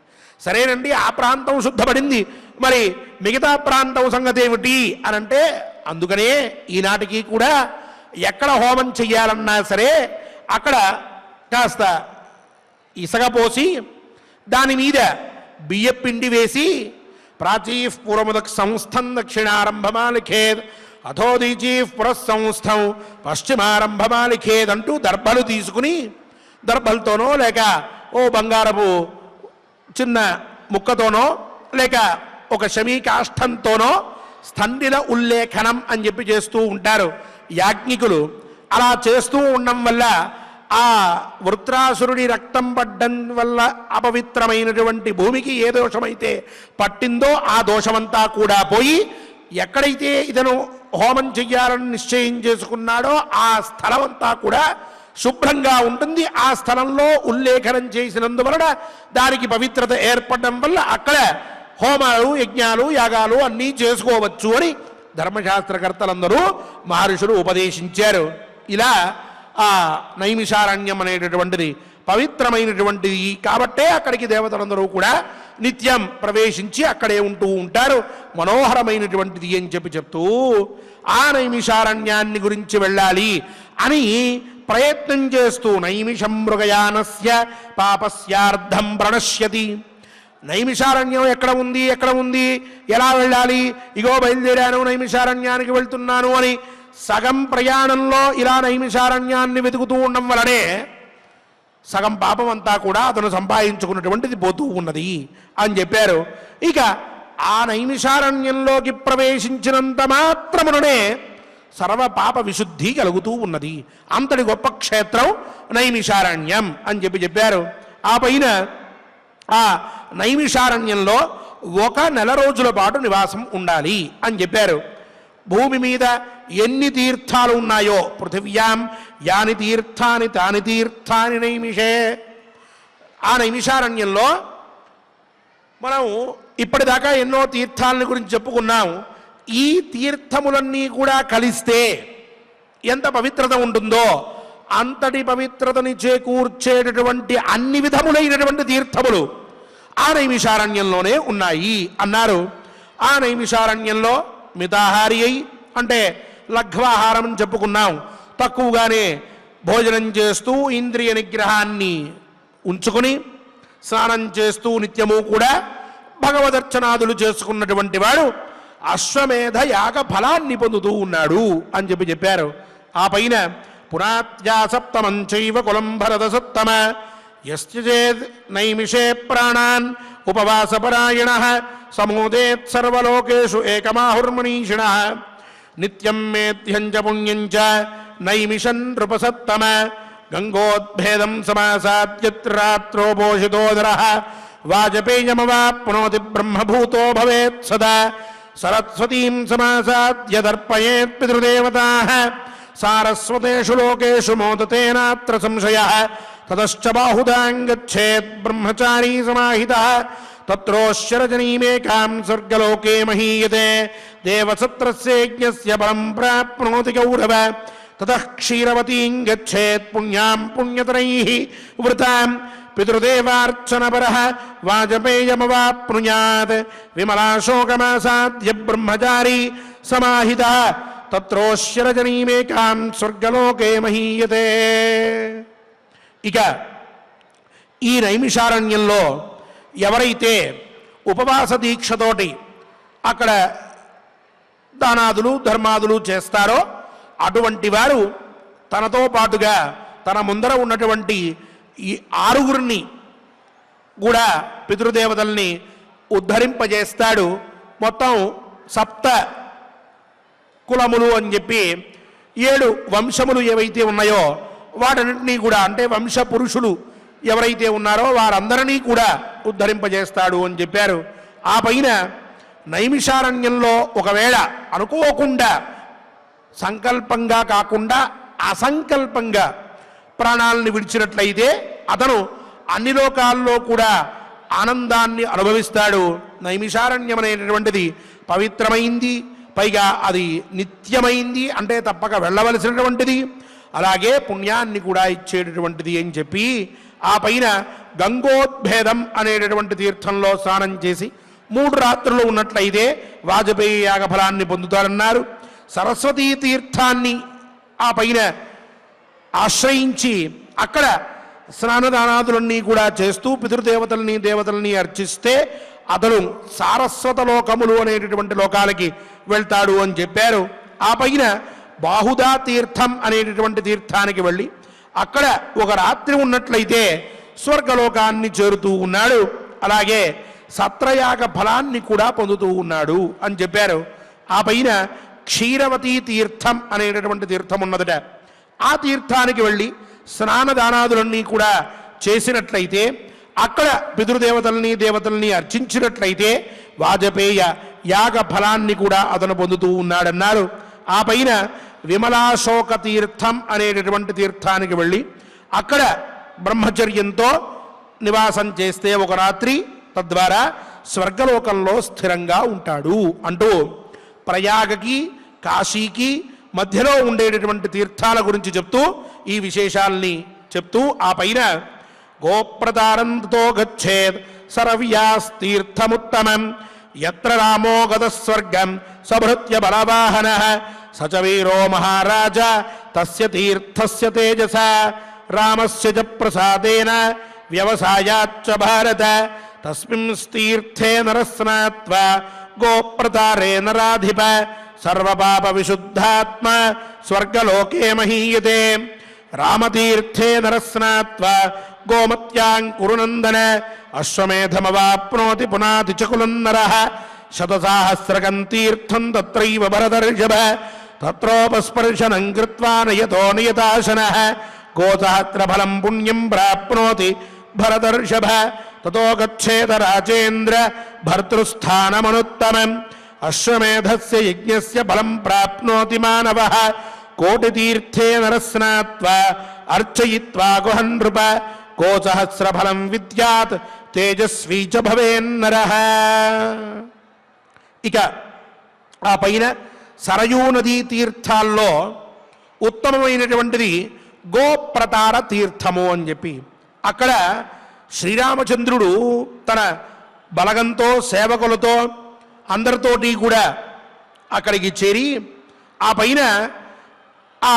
సరేనండి, ఆ ప్రాంతం శుద్ధపడింది, మరి మిగతా ప్రాంతం సంగతి ఏమిటి అని అంటే, అందుకనే ఈనాటికి కూడా ఎక్కడ హోమం చెయ్యాలన్నా సరే అక్కడ కాస్త ఇసగ పోసి దాని మీద బియ్యపిండి వేసి, ప్రాచీః పూర్వముదక్ సంస్థం దక్షిణారంభమాలిఖేద్ అథోదీచీ పురస్సంస్థం పశ్చిమారంభమాలిఖేదంటూ దర్భలు తీసుకుని దర్భలతోనో లేక ఓ బంగారపు చిన్న ముక్కతోనో లేక ఒక శమీకాష్టంతోనో స్థండిల ఉల్లేఖనం అని చెప్పి చేస్తూ ఉంటారు యాజ్ఞికులు. అలా చేస్తూ ఉండడం వల్ల ఆ వృత్రాసురుడి రక్తం పడ్డం వల్ల అపవిత్రమైనటువంటి భూమికి ఏ దోషమైతే పట్టిందో ఆ దోషమంతా కూడా పోయి ఎక్కడైతే ఇతను హోమం చెయ్యాలని నిశ్చయం చేసుకున్నాడో ఆ స్థలం అంతా కూడా శుభ్రంగా ఉంటుంది. ఆ స్థలంలో ఉల్లేఖనం చేసినందువలన దానికి పవిత్రత ఏర్పడడం వల్ల అక్కడ హోమాలు యజ్ఞాలు యాగాలు అన్నీ చేసుకోవచ్చు అని ధర్మశాస్త్రకర్తలందరూ మహర్షులు ఉపదేశించారు. ఇలా ఆ నైమిషారణ్యం అనేటటువంటిది పవిత్రమైనటువంటిది కాబట్టే అక్కడికి దేవతలందరూ కూడా నిత్యం ప్రవేశించి అక్కడే ఉంటూ ఉంటారు. మనోహరమైనటువంటిది అని చెప్తూ ఆ నైమిషారణ్యాన్ని గురించి వెళ్ళాలి అని ప్రయత్నం చేస్తూ నైమిషం మృగయానస్య పాపస్యార్థం ప్రణశ్యతి. నైమిషారణ్యం ఎక్కడ ఉంది ఎలా వెళ్ళాలి, ఇగో బయలుదేరాను నైమిషారణ్యానికి వెళ్తున్నాను అని సగం ప్రయాణంలో ఇలా నైమిషారణ్యాన్ని వెతుకుతూ ఉండడం వలనే సగం పాపం అంతా కూడా అతను సంపాదించుకున్నటువంటిది పోతూ ఉన్నది అని చెప్పారు. ఇక ఆ నైమిషారణ్యంలోకి ప్రవేశించినంత మాత్రముననే సర్వ పాప విశుద్ధి కలుగుతూ ఉన్నది. అంతటి గొప్ప క్షేత్రం నైమిషారణ్యం అని చెప్పారు. ఆ పైన ఆ నైమిషారణ్యంలో 1 నెల రోజుల పాటు నివాసం ఉండాలి అని చెప్పారు. భూమి మీద ఎన్ని తీర్థాలు ఉన్నాయో పృథివ్యాం యాని తీర్థాని తాని తీర్థాని నైమిషే. ఆ నైమిషారణ్యంలో మనం ఇప్పటిదాకా ఎన్నో తీర్థాలని గురించి చెప్పుకున్నాం. ఈ తీర్థములన్నీ కూడా కలిస్తే ఎంత పవిత్రత ఉంటుందో అంతటి పవిత్రతని చేకూర్చేటటువంటి అన్ని విధములైనటువంటి తీర్థములు ఆ నైమిషారణ్యంలోనే ఉన్నాయి అన్నారు. ఆ నైమిషారణ్యంలో మితాహారి అయి అంటే లఘ్వాహారం అని చెప్పుకున్నాం, తక్కువగానే భోజనం చేస్తూ ఇంద్రియ నిగ్రహాన్ని ఉంచుకొని స్నానం చేస్తూ నిత్యము కూడా భగవదర్చనాదులు చేసుకున్నటువంటి వాడు అశ్వమేధ యాగ ఫలాన్ని పొందుతూ ఉన్నాడు అని చెప్పారు. ఆ పైన పురాత్యా సప్తమం చైవ కులం భరత సప్తమ యస్యేద్ నైమిషే ప్రాణాన్ ఉపవాసపరాయణ సమోదేత్ సర్వలోకేషు ఏకమాహుర్మనీషిణ నిత్యం మేధ్యం చ పుణ్యం చ నైమిషన్ నృపసత్తమ గంగోద్భేదం సమాసాద్యత్రాత్రో పోషితోదరః వాజపేయమవాప్నోతి బ్రహ్మభూతో భవేత్ సదా సరస్వతీం సమాసాద్య దర్పయేత్ పితృదేవతాః సారస్వతేషు లోకేషు మోదతేనాత్ర సంశయః తతశ్చ బాహుదాం గచ్ఛేత్ బ్రహ్మచారీ సమాహితః తత్రోశ్చరజనీమేకాం స్వర్గలోకే మహీయతే దేవసత్రస్య యజ్ఞస్య పరం ప్రాప్నోతి గౌరవ తతః క్షీరవతీం గచ్ఛేత్ పుణ్యాం పుణ్యతరైః వృతాం పితృదేవార్చనపరః వాజపేయమవాప్నుయాత్ విమలాశోకమాసాద్య బ్రహ్మచారీ సమాహితః తత్రోశ్చరజనీమేకాం స్వర్గలోకే మహీయతే. ఇక ఈ నైమిషారణ్యంలో ఎవరైతే ఉపవాస దీక్షతోటి అక్కడ దానాదులు ధర్మాదులు చేస్తారో అటువంటి వారు తనతో పాటుగా తన ముందర ఉన్నటువంటి ఈ 6 కూడా పితృదేవతల్ని ఉద్ధరింపజేస్తాడు. మొత్తం 7 కులములు అని చెప్పి 7 వంశములు ఏవైతే ఉన్నాయో వాటన్నింటినీ కూడా అంటే వంశ పురుషులు ఎవరైతే ఉన్నారో వారందరినీ కూడా ఉద్ధరింపజేస్తాడు అని చెప్పారు. ఆ పైన నైమిషారణ్యంలో ఒకవేళ అనుకోకుండా సంకల్పంగా కాకుండా అసంకల్పంగా ప్రాణాలను విడిచినట్లయితే అతను అన్ని లోకాల్లో కూడా ఆనందాన్ని అనుభవిస్తాడు. నైమిషారణ్యం అనేటటువంటిది పవిత్రమైంది, పైగా అది నిత్యమైంది అంటే తప్పక వెళ్ళవలసినటువంటిది, అలాగే పుణ్యాన్ని కూడా ఇచ్చేటటువంటిది అని చెప్పి ఆ పైన గంగోద్భేదం అనేటటువంటి తీర్థంలో స్నానం చేసి 3 రాత్రులు ఉన్నట్లయితే వాజపేయి యాగఫలాన్ని పొందుతారన్నారు. సరస్వతీ తీర్థాన్ని ఆ పైన ఆశ్రయించి అక్కడ స్నానదానాదులన్నీ కూడా చేస్తూ పితృదేవతల్ని దేవతల్ని అర్చిస్తే అతడు సారస్వత లోకములు అనేటటువంటి లోకాలకి వెళ్తాడు అని చెప్పారు. ఆ పైన బాహుదా తీర్థం అనేటటువంటి తీర్థానికి వెళ్ళి అక్కడ ఒక రాత్రి ఉన్నట్లయితే స్వర్గలోకాన్ని చేరుతూ ఉన్నాడు. అలాగే సత్రయాగ ఫలాన్ని కూడా పొందుతూ ఉన్నాడు అని చెప్పారు. ఆ పైన క్షీరవతీ తీర్థం అనేటటువంటి తీర్థం ఉన్నదట. ఆ తీర్థానికి వెళ్ళి స్నానదానాదులన్నీ కూడా చేసినట్లయితే అక్కడ పితృదేవతల్ని దేవతల్ని అర్చించినట్లయితే వాజపేయ యాగ ఫలాన్ని కూడా అతను పొందుతూ ఉన్నాడన్నారు. ఆ పైన విమలాశోక తీర్థం అనేటటువంటి తీర్థానికి వెళ్ళి అక్కడ బ్రహ్మచర్యంతో నివాసం చేస్తే ఒక రాత్రి తద్వారా స్వర్గలోకంలో స్థిరంగా ఉంటాడు అంటూ ప్రయాగకి కాశీకి మధ్యలో ఉండేటటువంటి తీర్థాల గురించి చెప్తూ ఈ విశేషాల్ని చెప్తూ ఆ పైన గోప్రతారంతో గచ్చేద్ సరవ్యాస్తీర్థముత్తమం యత్ర రామో గతస్వర్గం సభృత్య బలవాహన సచవీరో మహారాజ తస్య తీర్థస్య తేజస రామస్య చ ప్రసాదేన వ్యవసాయాచ్చ భారత తస్మిన్ తీర్థే నరస్నాత్వా గోప్రతారే నరాధిప సర్వపాప విశుద్ధాత్మ స్వర్గలోకే మహీయతే రామతీర్థే నరస్నాత్వా గోమత్యాంకురునందన అశ్వమేధమవాప్నోతి పునాతి చకులన్నరః శతసాహస్రకం తీర్థం తత్రైవ భరతర్షభ తత్రోపస్పర్శనం కృత్వా నయతో నియతాశనః గోసహస్రఫలం పుణ్యం ప్రాప్నోతి భరతర్షభ తతో గచ్ఛేద రాజేంద్ర భర్తృస్థానమనుత్తమం అశ్వమేధస్య యజ్ఞస్య ఫలం ప్రాప్నోతి మానవః కోటితీర్థే నరస్నాత్వా అర్చయిత్వా గుహన్నృప గోసహస్రఫలం విద్యాత్ తేజస్వీ చ భవేన్నరః. ఇక ఆ పైన సరయూ నదీ తీర్థాల్లో ఉత్తమమైనటువంటిది గోప్రతార తీర్థము అని చెప్పి అక్కడ శ్రీరామచంద్రుడు తన బలగంతో సేవకులతో అందరితోటి కూడా అక్కడికి చేరి ఆ పైన ఆ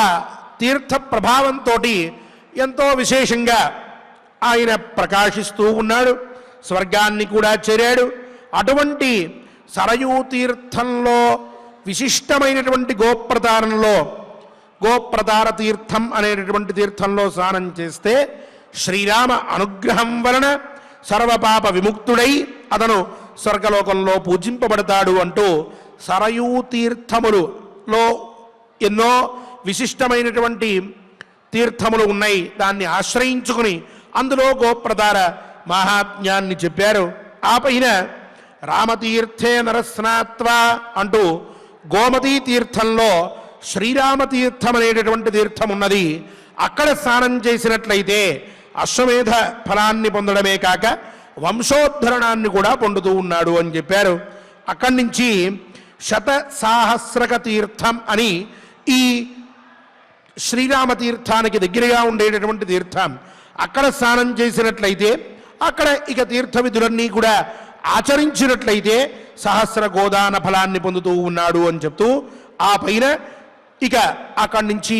తీర్థ ప్రభావంతో ఎంతో విశేషంగా ఆయన ప్రకాశిస్తూ ఉన్నాడు. స్వర్గాన్ని కూడా చేరాడు. అటువంటి సరయూ తీర్థంలో విశిష్టమైనటువంటి గోప్రతార తీర్థం అనేటటువంటి తీర్థంలో స్నానం చేస్తే శ్రీరామ అనుగ్రహం వలన సర్వపాప విముక్తుడై అతను స్వర్గలోకంలో పూజింపబడతాడు అంటూ సరయూ తీర్థములలో ఎన్నో విశిష్టమైనటువంటి తీర్థములు ఉన్నాయి. దాన్ని ఆశ్రయించుకుని అందులో గోప్రతార మహాత్మ్యాన్ని చెప్పారు. ఆ పైన రామతీర్థే నరస్నాత్వా అంటూ గోమతీ తీర్థంలో శ్రీరామతీర్థం అనేటటువంటి తీర్థం ఉన్నది. అక్కడ స్నానం చేసినట్లయితే అశ్వమేధ ఫలాన్ని పొందడమే కాక వంశోద్ధరణాన్ని కూడా పొందుతూ ఉన్నాడు అని చెప్పారు. అక్కడి నుంచి శతసాహస్రక తీర్థం అని ఈ శ్రీరామ తీర్థానికి దగ్గరగా ఉండేటటువంటి తీర్థం అక్కడ స్నానం చేసినట్లయితే అక్కడ ఇక తీర్థ విధులన్నీ కూడా ఆచరించినట్లయితే సహస్ర గోదాన ఫలాన్ని పొందుతూ ఉన్నాడు అని చెప్తూ ఆ పైన ఇక అక్కడి నుంచి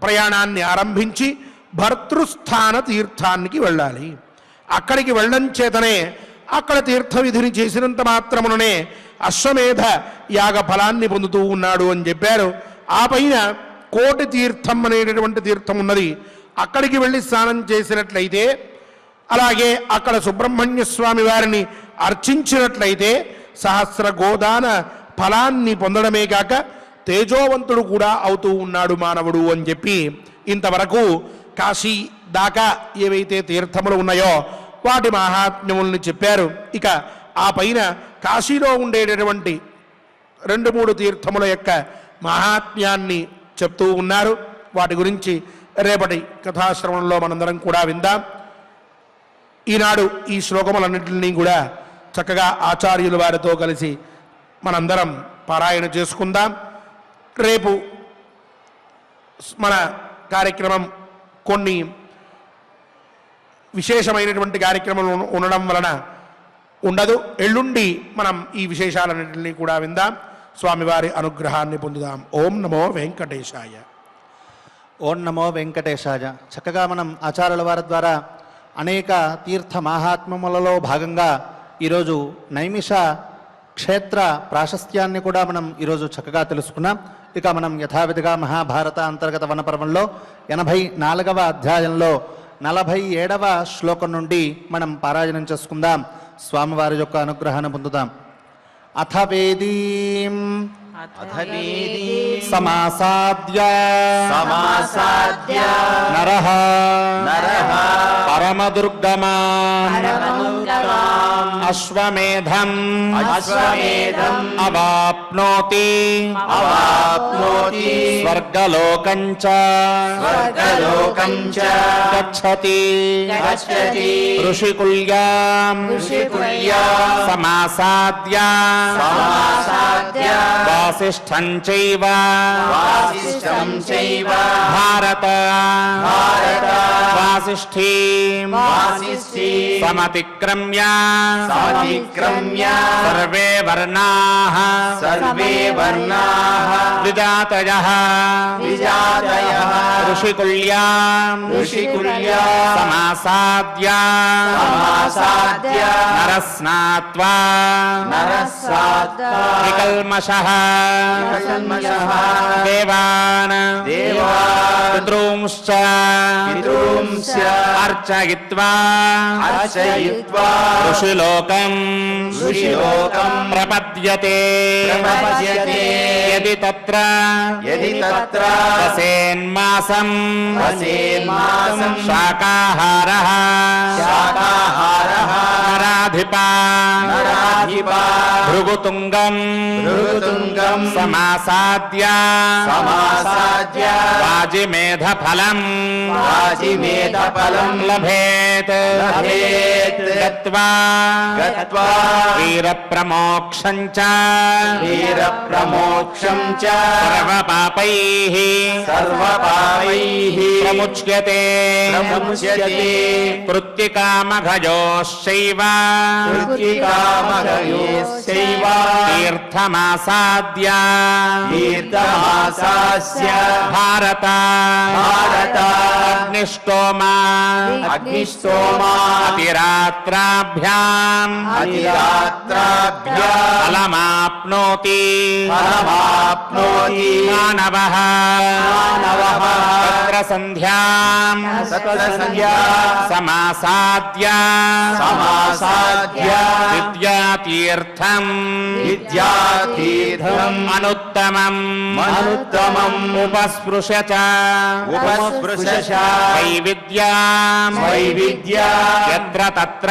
ప్రయాణాన్ని ఆరంభించి భర్తృస్థాన తీర్థానికి వెళ్ళాలి. అక్కడికి వెళ్ళడం చేతనే అక్కడ తీర్థ విధిని చేసినంత మాత్రముననే అశ్వమేధ యాగ ఫలాన్ని పొందుతూ ఉన్నాడు అని చెప్పారు. ఆ పైన కోటి తీర్థం అనేటటువంటి తీర్థం ఉన్నది. అక్కడికి వెళ్ళి స్నానం చేసినట్లయితే అలాగే అక్కడ సుబ్రహ్మణ్య స్వామి వారిని అర్చించినట్లయితే సహస్ర గోదాన ఫలాన్ని పొందడమే కాక తేజోవంతుడు కూడా అవుతూ ఉన్నాడు మానవుడు అని చెప్పి ఇంతవరకు కాశీ దాకా ఏవైతే తీర్థములు ఉన్నాయో వాటి మహాత్మ్యముల్ని చెప్పారు. ఇక ఆ పైన కాశీలో ఉండేటటువంటి 2-3 తీర్థముల యొక్క మహాత్మ్యాన్ని చెప్తూ ఉన్నారు. వాటి గురించి రేపటి కథాశ్రవణంలో మనందరం కూడా విందాం. ఈనాడు ఈ శ్లోకములన్నింటినీ కూడా చక్కగా ఆచార్యుల వారితో కలిసి మనందరం పారాయణ చేసుకుందాం. రేపు మన కార్యక్రమం కొన్ని విశేషమైనటువంటి కార్యక్రమాలు ఉండడం వలన ఉండదు. ఎల్లుండి మనం ఈ విశేషాలన్నింటినీ కూడా విందాం. స్వామివారి అనుగ్రహాన్ని పొందుదాం. ఓం నమో వెంకటేశాయ. ఓం నమో వెంకటేశాయ. చక్కగా మనం ఆచార్యుల వారి ద్వారా అనేక తీర్థ మహాత్మ్యములలో భాగంగా ఈరోజు నైమిష క్షేత్ర ప్రాశస్త్యాన్ని కూడా మనం ఈరోజు చక్కగా తెలుసుకున్నాం. ఇక మనం యథావిధిగా మహాభారత అంతర్గత వనపర్వంలో 84వ అధ్యాయంలో 47వ శ్లోకం నుండి మనం పారాయణం చేసుకుందాం. స్వామివారి యొక్క అనుగ్రహాన్ని పొందుదాం. అథ వేదీం సమాసాద్య నరః పరమదుర్గమాన్ అశ్వమేధం అవాప్నోతి స్వర్గలోకం చ గచ్చతి ఋషికుల్యాం సమాసాద్య వాసిష్ఠం చైవ భారత వాసిష్ఠీం సమతిక్రమ్య సర్వే వర్ణాః విజాతయః ఋషికుల్యాం సమాసాద్య నరస్నాత్వా వికల్మషః దేవాన్ పితॄంశ్చ అర్చయిత్వా ఋషిలోకం ప్రపద్యతే యది తత్ర వసేన్మాసం శాకాహారః నరాధిపా భృగుతుంగం సమాసాద్య వాజిమేధఫలం లభేత్ గత్వా వీరప్రమోక్షం చ సర్వపాపైః ప్రముచ్యతే కృత్తికామఘయోశ్చైవ తీర్థమాసాద్య భారత అగ్నిష్టోమా అతిరాత్రాభ్యాం ఫలమాప్నోతి మానవః తత్ర సంధ్యాం సమాసాద్య విద్యాతీర్థం అనుత్తమం ఉపస్పృశ్య చ వైవిధ్యాం యత్ర తత్ర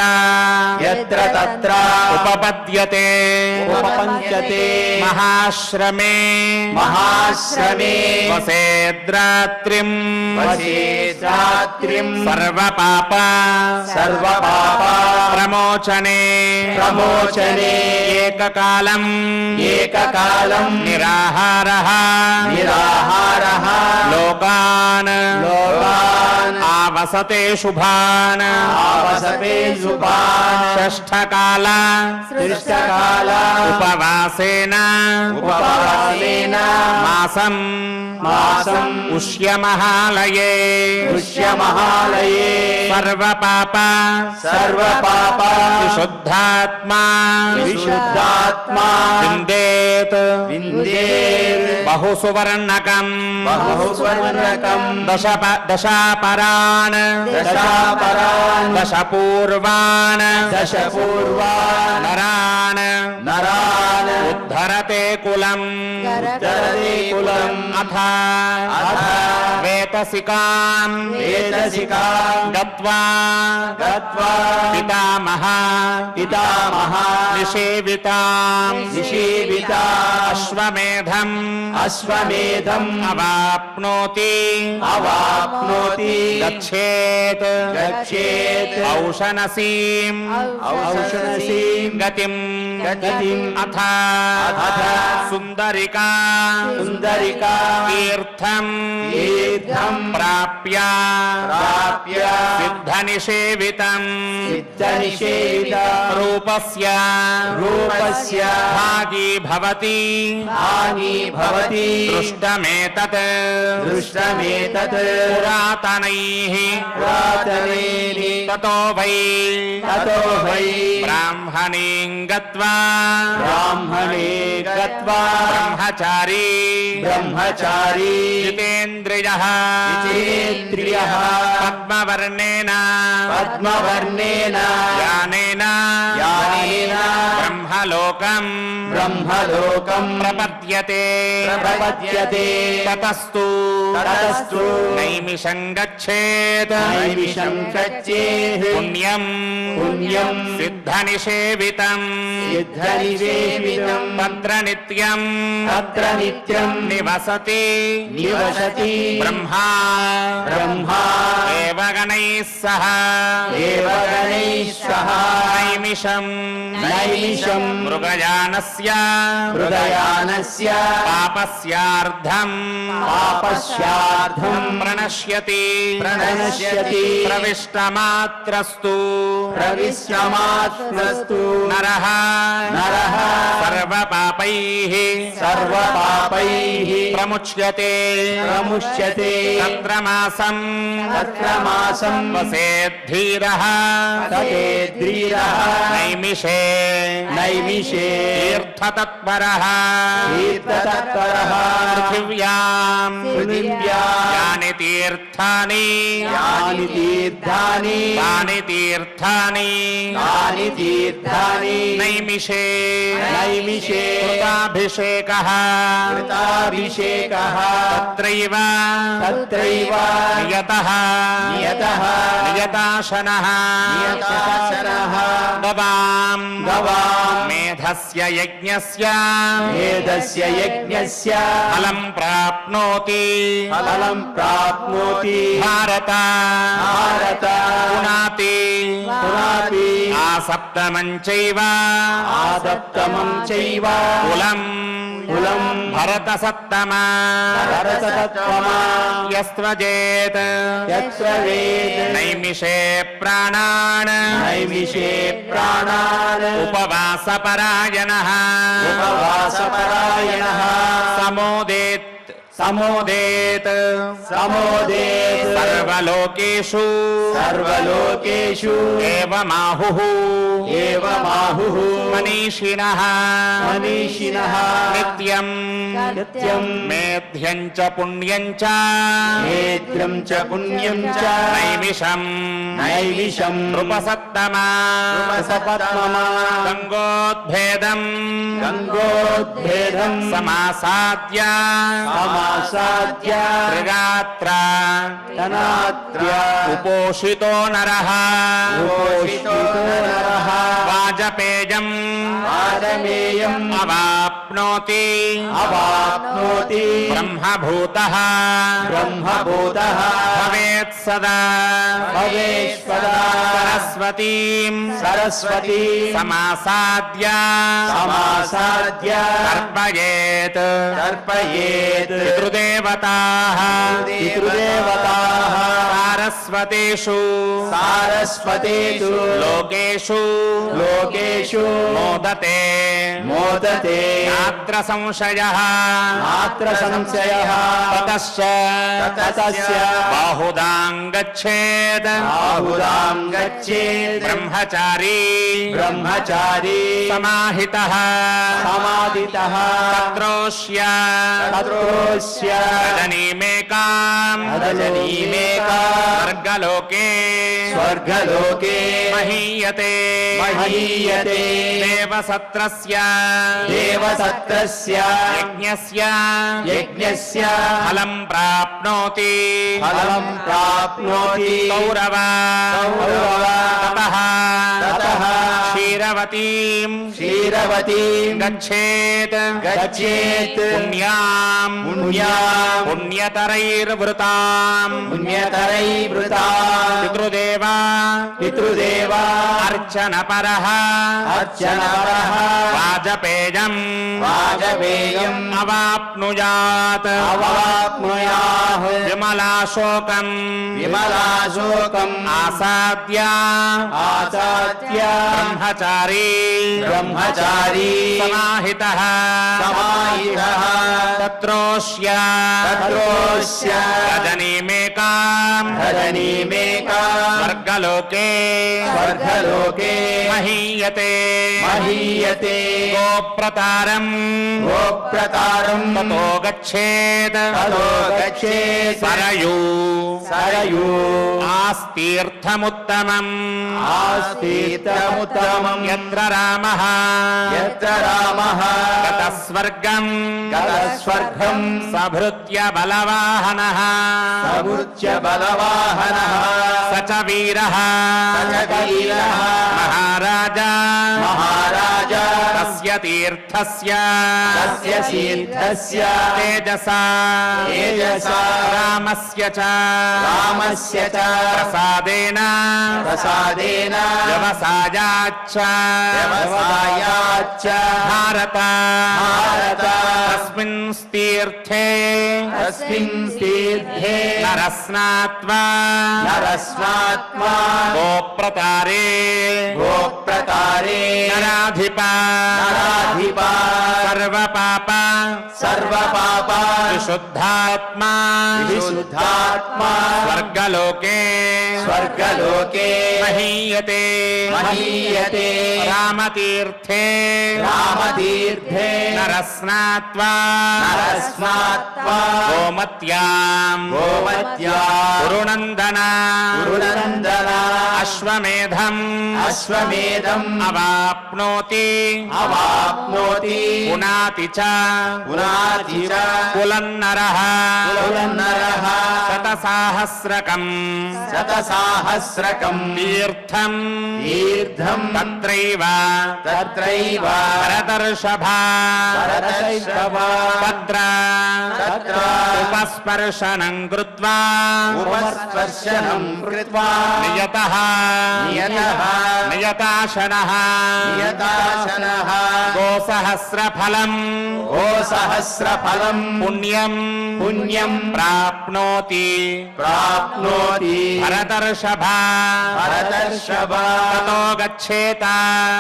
ఉపపద్యతే మహాశ్రమే వసేద్రాత్రిం సర్వపాప ప్రమోచనే ఏకకాలం నిరాహారః లోకాన్ ఆవసతే శుభాన్ షష్ఠకాల ఉపవాసేన మాసం ఉష్యమహాలయే సర్వపాప విశుద్ధాత్మా విందేత్ బహుసువర్ణకం దశాపరాన్ దశపూర్వాన్ నరాన్ ఉద్ధరతే కులం అథ వేతసికాం గత్వా పితామహ నిషేవితాం అశ్వమేధం అవాప్నోతి గచ్ఛేత్ ఔషనసీం గతిం అథ సుందరికా తీర్థం ప్రాప్య సిద్ధనిషేవితం రూపస్య భాగీ భవతి भवति दृष्टमेतत् दृष्टमेतत् पुरातनैः पुरातनैः ततो वै ब्राह्मणीं गत्वा ब्राह्मणे गत्वा ब्रह्मचारी जितेन्द्रियः पद्मवर्णेन यानेन ब्रह्मलोकम् प्रपद्यते ततस्तु नैमिषं गच्छेत् पुण्यं सिद्धनिषेवितम् तत्र नित्यं निवसति ब्रह्मा देवगणैः सह नैमिषं मृगयानस्य पापस्यार्धम् प्रणश्यति प्रविष्टमात्रस्तु नरः सर्वपापैः प्रमुच्यते तत्र मासं वसेद्धीरः नैमिषे तीर्थतत्परः पृथिव्याम् यानि तीर्थानि तानि तीर्थानि नैमिषे कृताभिषेकः तत्रैव नियताशनः गवाम् मेधस्य यज्ञस्य फलं प्राप्नोति भारत पुनाति आसप्तमं चैव कुलम् भरतसत्तमा यस्त्वजेत् नैमिषे प्राणान् उपवासपरायणः समोदेत् सर्वलोकेषु एवमाहुः मनीषिणः नित्यं मेध्यं च पुण्यं च नैमिषं नृपसत्तमा गङ्गोद्भेदं समासाद्य त्रिरात्र उपोषितो नरः वाजपेयम् अवाप्नोति ब्रह्मभूतः भवेत् सदा सरस्वतीं समासाद्य तर्पयेत् पितृदेवताः सारस्वतेषु लोकेषु मोदते नात्र संशयः ततश्च बाहुदां गच्छेत् ब्रह्मचारी समाहितः तत्रोष्य रजनीमेकाम् स्वर्गलोके महीयते देवसत्रस्य यज्ञस्य फलं प्राप्नोति कौरव ततः क्षीरवतीं गच्छेत् पुण्यतरैर्वृताम् पितृदेवा अर्चनपरः वाजपेयम् अवाप्नुयात् विमलाशोकम् आसाद्य ब्रह्मचारी समाहितः తత్రోష్య తత్రోష్య రజనీమేకాం రజనీమేకాం స్వర్గలోకే స్వర్గలోకే మహీయతే మహీయతే గోప్రతారం గోప్రతారం తతో గచ్ఛేత్ తతో గచ్ఛేత్ సరయూ సరయూ ఆస్తీర్థముత్తమం ఆస్తీర్థముత్తమం యత్ర రామః యత్ర రామః గతస్వర్గం గతస్వర్గం సభృత్య బలవాహనః సభృత్య బలవాహనః స చ వీరః స చ వీరః మహారాజా మహారాజా తస్య తీర్థస్య తస్య తీర్థస్య తేజసా తేజసా రామస్య చ రామస్య చ ప్రసాదేన ప్రసాదేన వ్యవసాయాచ్చ వ్యవసాయాచ్చ భారత భారత తస్మిన్ తీర్థే తస్మిన్ తీర్థే నరస్నాత్వా నరస్నాత్మా గోప్రతారే గోప్రతారే నరాధిప నరాధిప సర్వపాప సర్వపాప విశుద్ధాత్మా విశుద్ధాత్మా స్వర్గలోకే స్వర్గలోకే మహీయతే మహీయతే రామతీర్థే రామతీర్థే నరస్నాత్వా నరస్నాత్వా గోమత్యాం గోమత్యా గురునందన గురునందన అశ్వమేధం అశ్వమేధం అవాప్నోతి అవాప్నోతి పునాతి చ పునాతి చ కులన్నరః కులన్నరః శతసాహస్రకం శతసాహస్రకం తీర్థం తీర్థం తత్రైవ తత్రైవ భరతర్షభ భరతర్షభ తత్ర తత్ర ఉపస్పర్శనం కృత్వా ఉపస్పర్శనం కృత్వా నియతః నియతః నియతాశనః నియతాశనః గోసహస్రఫలం గోసహస్రఫలం పుణ్యం పుణ్యం ప్రాప్నోతి ప్రాప్నోతి భరతర్షభ భరతర్షభ తతో గచ్ఛేత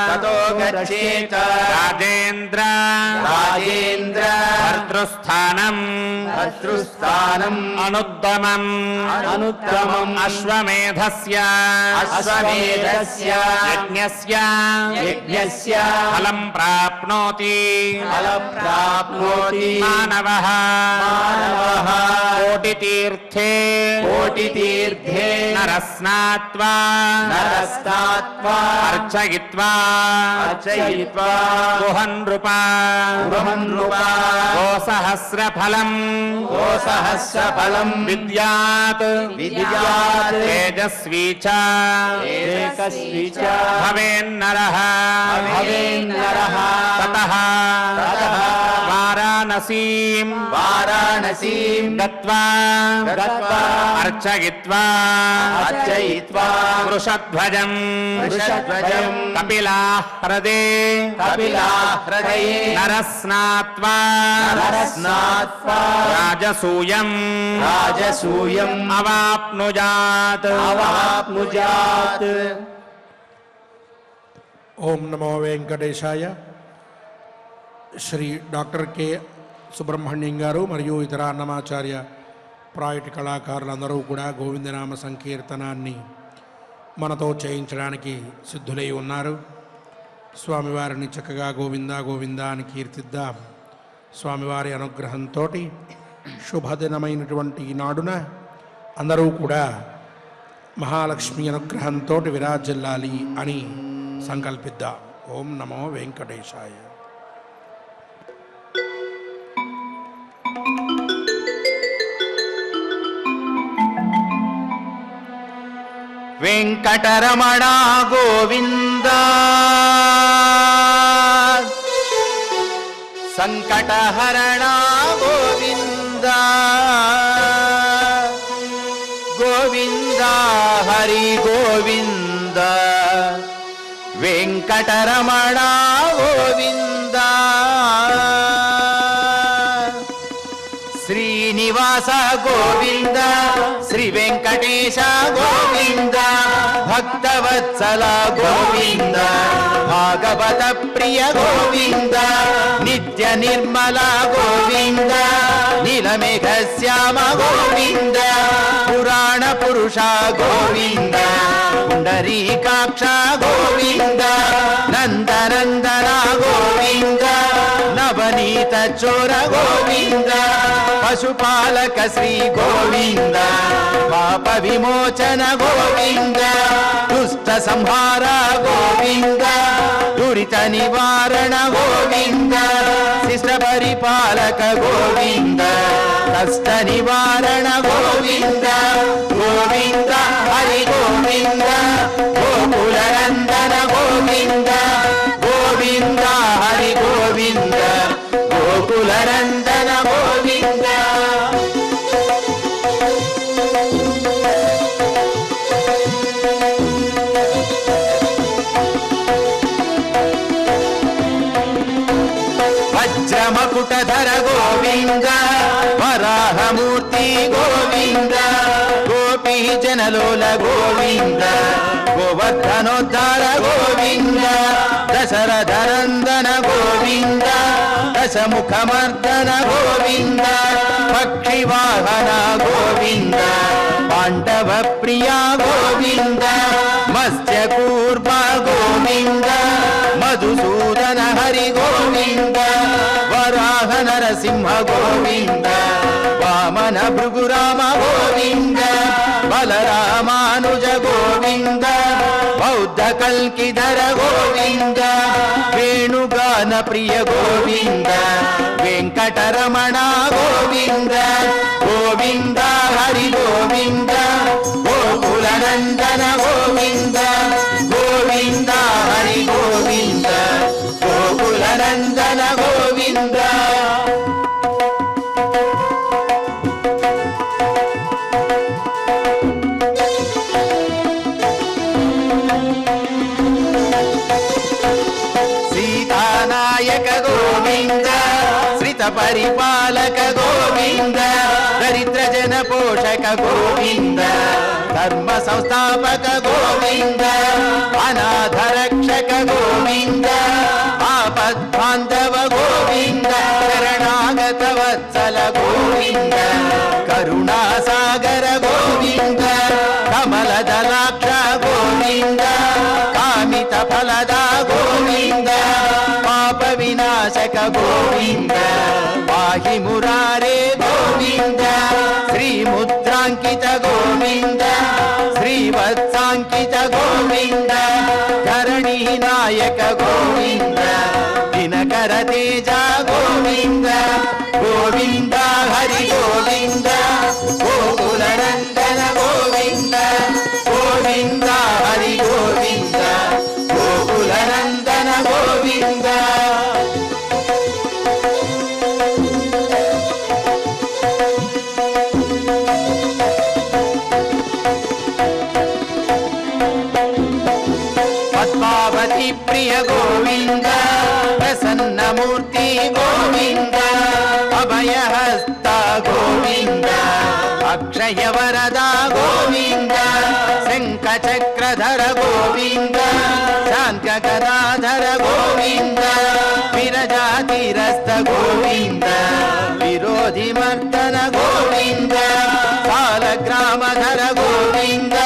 తతో గచ్ఛేత రాజేంద్ర రాజేంద్ర భర్తృస్థానం భర్తృస్థానం అనుత్తమం అనుత్తమం అశ్వమేధస్య అశ్వమేధస్య యజ్ఞస్య యజ్ఞస్య ఫలం ప్రాప్నోతి ఫలం ప్రాప్నోతి మానవః మానవః కోటితీర్థే కోటితీర్థే నరస్నాత్వా నరస్నాత్వా అర్చయిత్వా అర్చయిత్వా గుహన్నృప గృహన్నృప గోసహస్రఫలం గోసహస్రఫలం విద్యాత్ విద్యాత్ తేజస్వీ చ ఏకస్వి చ భవేన్నరః భవేన్నరః తతః తతః వారాణసీం వారాణసీం గత్వా గత్వా అర్చయిత్వా అర్చయిత్వా వృషధ్వజం వృషధ్వజం కపిలాహ్రదే కపిలాహ్రదయే నరస్నాత్వా నరస్నాత్వా రాజసూయం రాజసూయం అవాప్నుజాత్ అవాప్నుజాత్. ఓం నమో వెంకటేశాయ. శ్రీ డాక్టర్ కె సుబ్రహ్మణ్యం గారు మరియు ఇతర అన్నమాచార్య ప్రాయటి కళాకారులందరూ కూడా గోవిందనామ సంకీర్తనాన్ని మనతో చేయించడానికి సిద్ధులై ఉన్నారు. స్వామివారిని చక్కగా గోవింద గోవింద అని కీర్తిద్దాం. స్వామివారి అనుగ్రహంతో శుభదినమైనటువంటి ఈనాడున అందరూ కూడా మహాలక్ష్మి అనుగ్రహంతో విరాజిల్లాలి అని సంకల్పిద్దాం. ఓం నమో వెంకటేశాయ. వెంకటరమణ గోవింద సంకటహరణ గోవింద గోవింద హరి గోవింద వెంకటరమణ గోవింద శ్రీనివాస గోవింద శ్రీ వెంకటేశ గోవింద భక్తవత్సల గోవింద భాగవత ప్రియ గోవింద నిత్య నిర్మల గోవింద భృగురామ గోవింద పురాణ పురుష గోవింద పుండరీకాక్ష గోవింద నందనందన గోవింద నవనీత చోర గోవింద పశుపాలక శ్రీ గోవింద పాప విమోచన గోవింద దుష్ట సంహార గోవింద దురిత నివారణ గోవింద శిష్ట పరిపాలక గోవింద కష్ట నివారణ గోవింద గోవింద హరి గోవింద గోకుల నందన గోవింద గోవింద హరి గోవింద గోకుల నందన గోవింద వజ్రమకుటధర గోవింద వరాహమూర్తి గోవింద గోపీ జనలోల గోవింద గోవర్ధనోద్ధార గోవింద దశరథనందన గోవింద దశముఖమర్దన గోవింద పక్షివాహన గోవింద పాండవ ప్రియ గోవింద మత్స్యకూర్మ గోవింద మధుసూదన హరి గోవింద వరాహ నరసింహ గోవింద వామన భృగురామ గోవింద బలరామానుజ గోవింద బౌద్ధ కల్కిధర గోవింద వేణుగాన ప్రియ గోవింద వెంకటరమణ గోవింద గోవింద హరి గోవింద గోకుల నందన గోవింద గోవింద హరి గోవింద గోకుల నందన గోవింద సీతానాయక గోవింద శ్రిత పరిపాలక గోవింద దరిద్ర జన పోషక గోవింద ధర్మ సంస్థాపక గోవింద అనాథ రక్షక గోవింద ఆపద్బాంధవ గోవింద శరణాగత వత్సల గోవింద కరుణాసాగర గోవింద కమలదలాక్ష గోవింద కామిత ఫలద గోవింద పాప వినాశక గోవింద పాహి మురారే గోవింద శ్రీముద్రాంకిత గోవింద శ్రీవత్సాంకిత గోవింద ధరణీ నాయక గోవింద దినకర తేజ గోవింద గోవింద హరి గోవింద గోకుల నందన గోవింద గోవింద హరి గోవింద గోకుల నందన గోవింద పద్మావతి ప్రియ గోవింద ప్రసన్నమూర్తి గోవింద అభయహస్త గోవింద అక్షయ వరద గోవింద శంఖ చక్రధర గోవింద శాంత్య గదాధర గోవింద విరజాతిరస్త గోవింద విరోధి మర్దన గోవింద కాలగ్రామధర గోవింద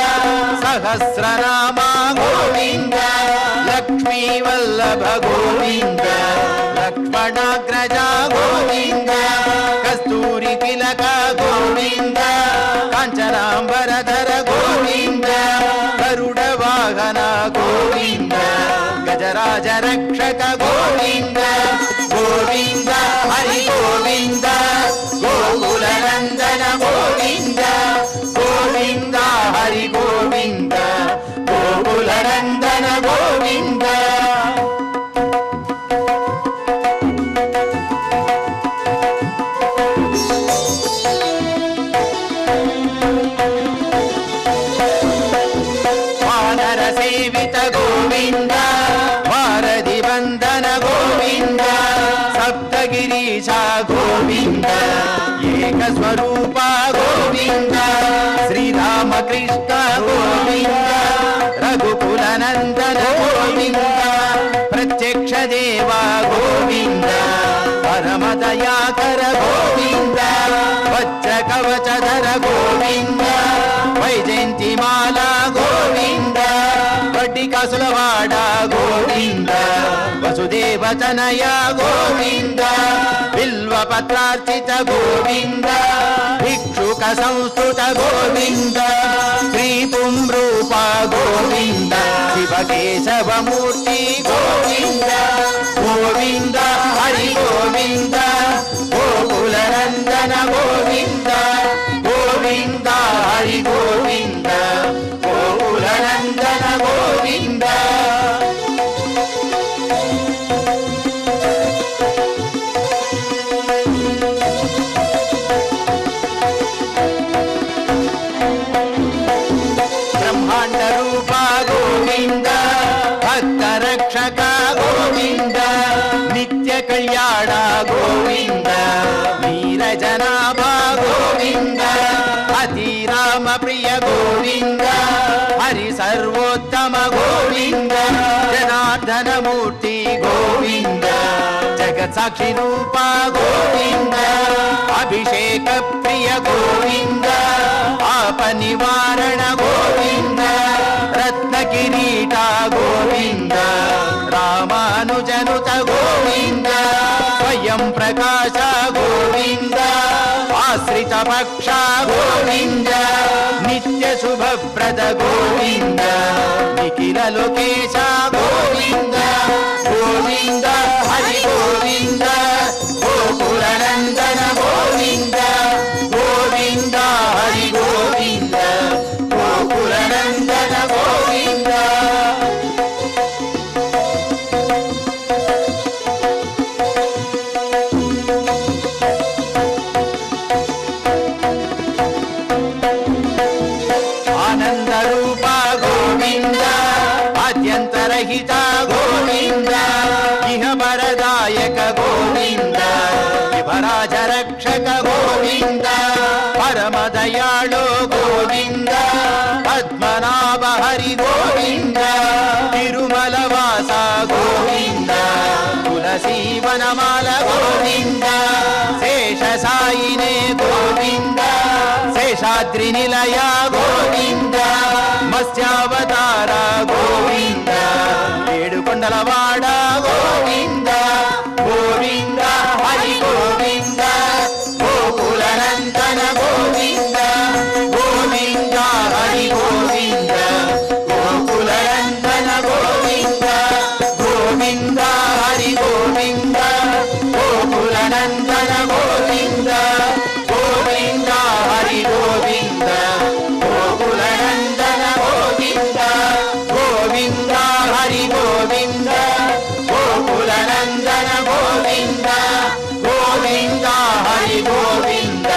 సహస్రనామ గోవింద లక్ష్మీ వల్లభ గోవింద లక్ష్మణాగ్రజ గోవింద కస్తూరి తిలక గోవింద కాంచనాంబరధర గోవింద గరుడ వాహన గోవింద గజరాజ రక్షక గోవింద గోవింద హరి గోవింద గోకుల నందన గోవింద గోవింద హరి గోవింద గోకుల నందన గోవింద వానర సేవిత గోవింద వారధి వందన గోవింద సప్తగిరీశ గోవింద ఏక స్వరూప గోవింద శ్రీరామకృష్ణ గోవింద రఘుకుల నందన గోవింద ప్రత్యక్ష దేవ గోవింద పరమ దయాకర గోవింద వజ్ర కవచ గోవింద వైజయంతిమాల గోవింద వడ్డికాసులవాడ గోవింద వసుదేవతనయ గోవింద బిల్వపత్రార్చిత గోవింద భిక్షుక సంస్కృత గోవింద శ్రీ పుంరూప గోవింద శివకేశవమూర్తి గోవింద గోవింద హరి గోవింద గోకులనందన గోవింద గోవింద హరి గోవింద గోకులనందన గోవింద బ్రహ్మాండ రూప గోవింద భక్త రక్షక గోవింద నిత్య కళ్యాణ గోవింద వీరజనాభ గోవింద అతి రామ ప్రియ గోవింద హరి సర్వోత్తమ గోవింద జనార్దన మూర్తి గోవింద జగత్ సాక్షి రూప గోవింద అభిషేక ప్రియ గోవింద ఆప నివారణ గోవింద రత్న కిరీట గోవింద రామానుజనుత గోవింద స్వయం ప్రకాశ గోవింద ఆశ్రిత పక్ష గోవింద నిత్య శుభప్రద గోవింద నిఖిల లోకేశ గోవింద గోవింద హరి గోవింద గోకులనందన గోవింద గోవింద హరి గోవింద గోకులనందన గోవింద ఆనంద రూప గోవింద ఆద్యంతరహిత గోవింద ఇహ వరదాయక గోవింద విభరాజ రక్షక గోవింద పరమదయాళో గోవింద పద్మనాభ హరి గోవింద తిరుమల వాస గోవింద తులసీ వనమాల గోవింద శేష సాయినే గోవింద శేషాద్రి నిలయ గోవింద మత్స్యావతార గోవింద ఏడుకొండలవాడ గోవింద గోవింద హరి గోవింద గోకులనందన గోవింద గోవింద హరి గోవింద గోకులనందన గోవింద గోవింద హరి గోవింద గోకులనందన గోవింద గోవింద హరి గోవింద గోకులనందన గోవింద గోవింద హరి గోవింద గోకులనందన గోవింద గోవింద హరి గోవింద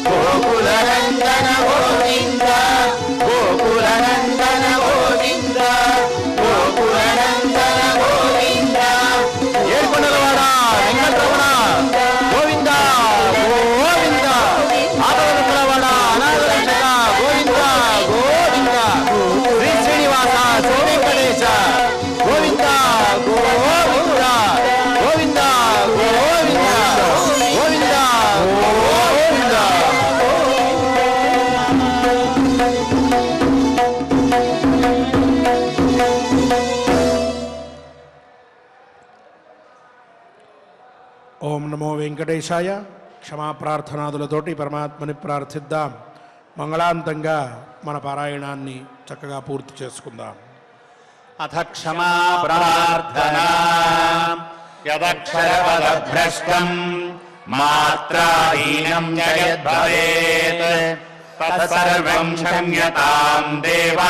గోకులనందన గోవింద గోకులనందన గోవింద గోకులనందన గోవింద ఏడుకొండలవాడ వెంకటరమణ గోవింద గోవింద ఆదరణవాడ అనాథ రక్షక గోవింద గోవింద శ్రీ శ్రీనివాస శ్రీ వెంకటేశ గోవింద గోవింద గోవింద గోవింద గోవింద గోవింద ఓం నమో వెంకటేశాయ. క్షమాప్రార్థనాదులతోటి పరమాత్మని ప్రార్థిద్దాం. మంగళాంతంగా మన పారాయణాన్ని చక్కగా పూర్తి చేసుకుందాం. అథ క్షమా ప్రార్థనా యదక్షరపదభ్రష్టం మాత్రాహీనం యద్భవేత్ తత్సర్వం క్షమ్యతాం దేవ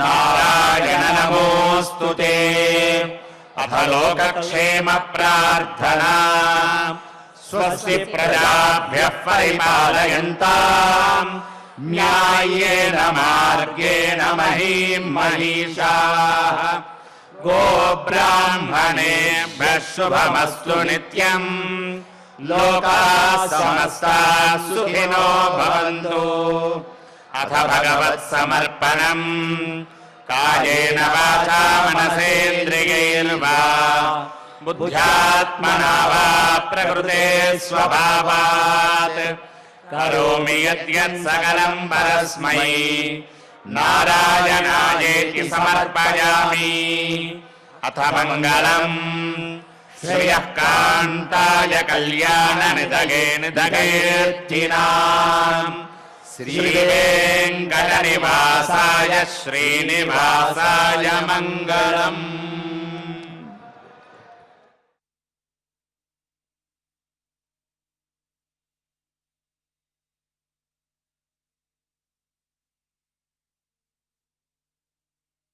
నారాయణ నమోస్తుతే. అథ లోకక్షేమ ప్రార్థనా స్వస్తి ప్రజాభ్యః పరిపాలయంతాం న్యాయేన మార్గేణ మహీం మహిషాః. గోబ్రాహ్మణేభ్యः శుభమస్తు నిత్యం. లోకాः సమస్తాः సుఖినో భవంతు. అథ భగవత్సమర్పణం కాయేన వాచా మనసేంద్రియైర్వా బుద్ధ్యాత్మనా వా ప్రకృతే స్వభావాత్ करोमि यद्यत् सकलं परस्मै नारायणायेति समर्पयामि। अथ मङ्गलम् श्रियः कान्ताय कल्याणनिधगे निधगेऽर्थिनाम् श्रीवेङ्कटनिवासाय श्रीनिवासाय मङ्गलम्।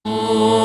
ॐ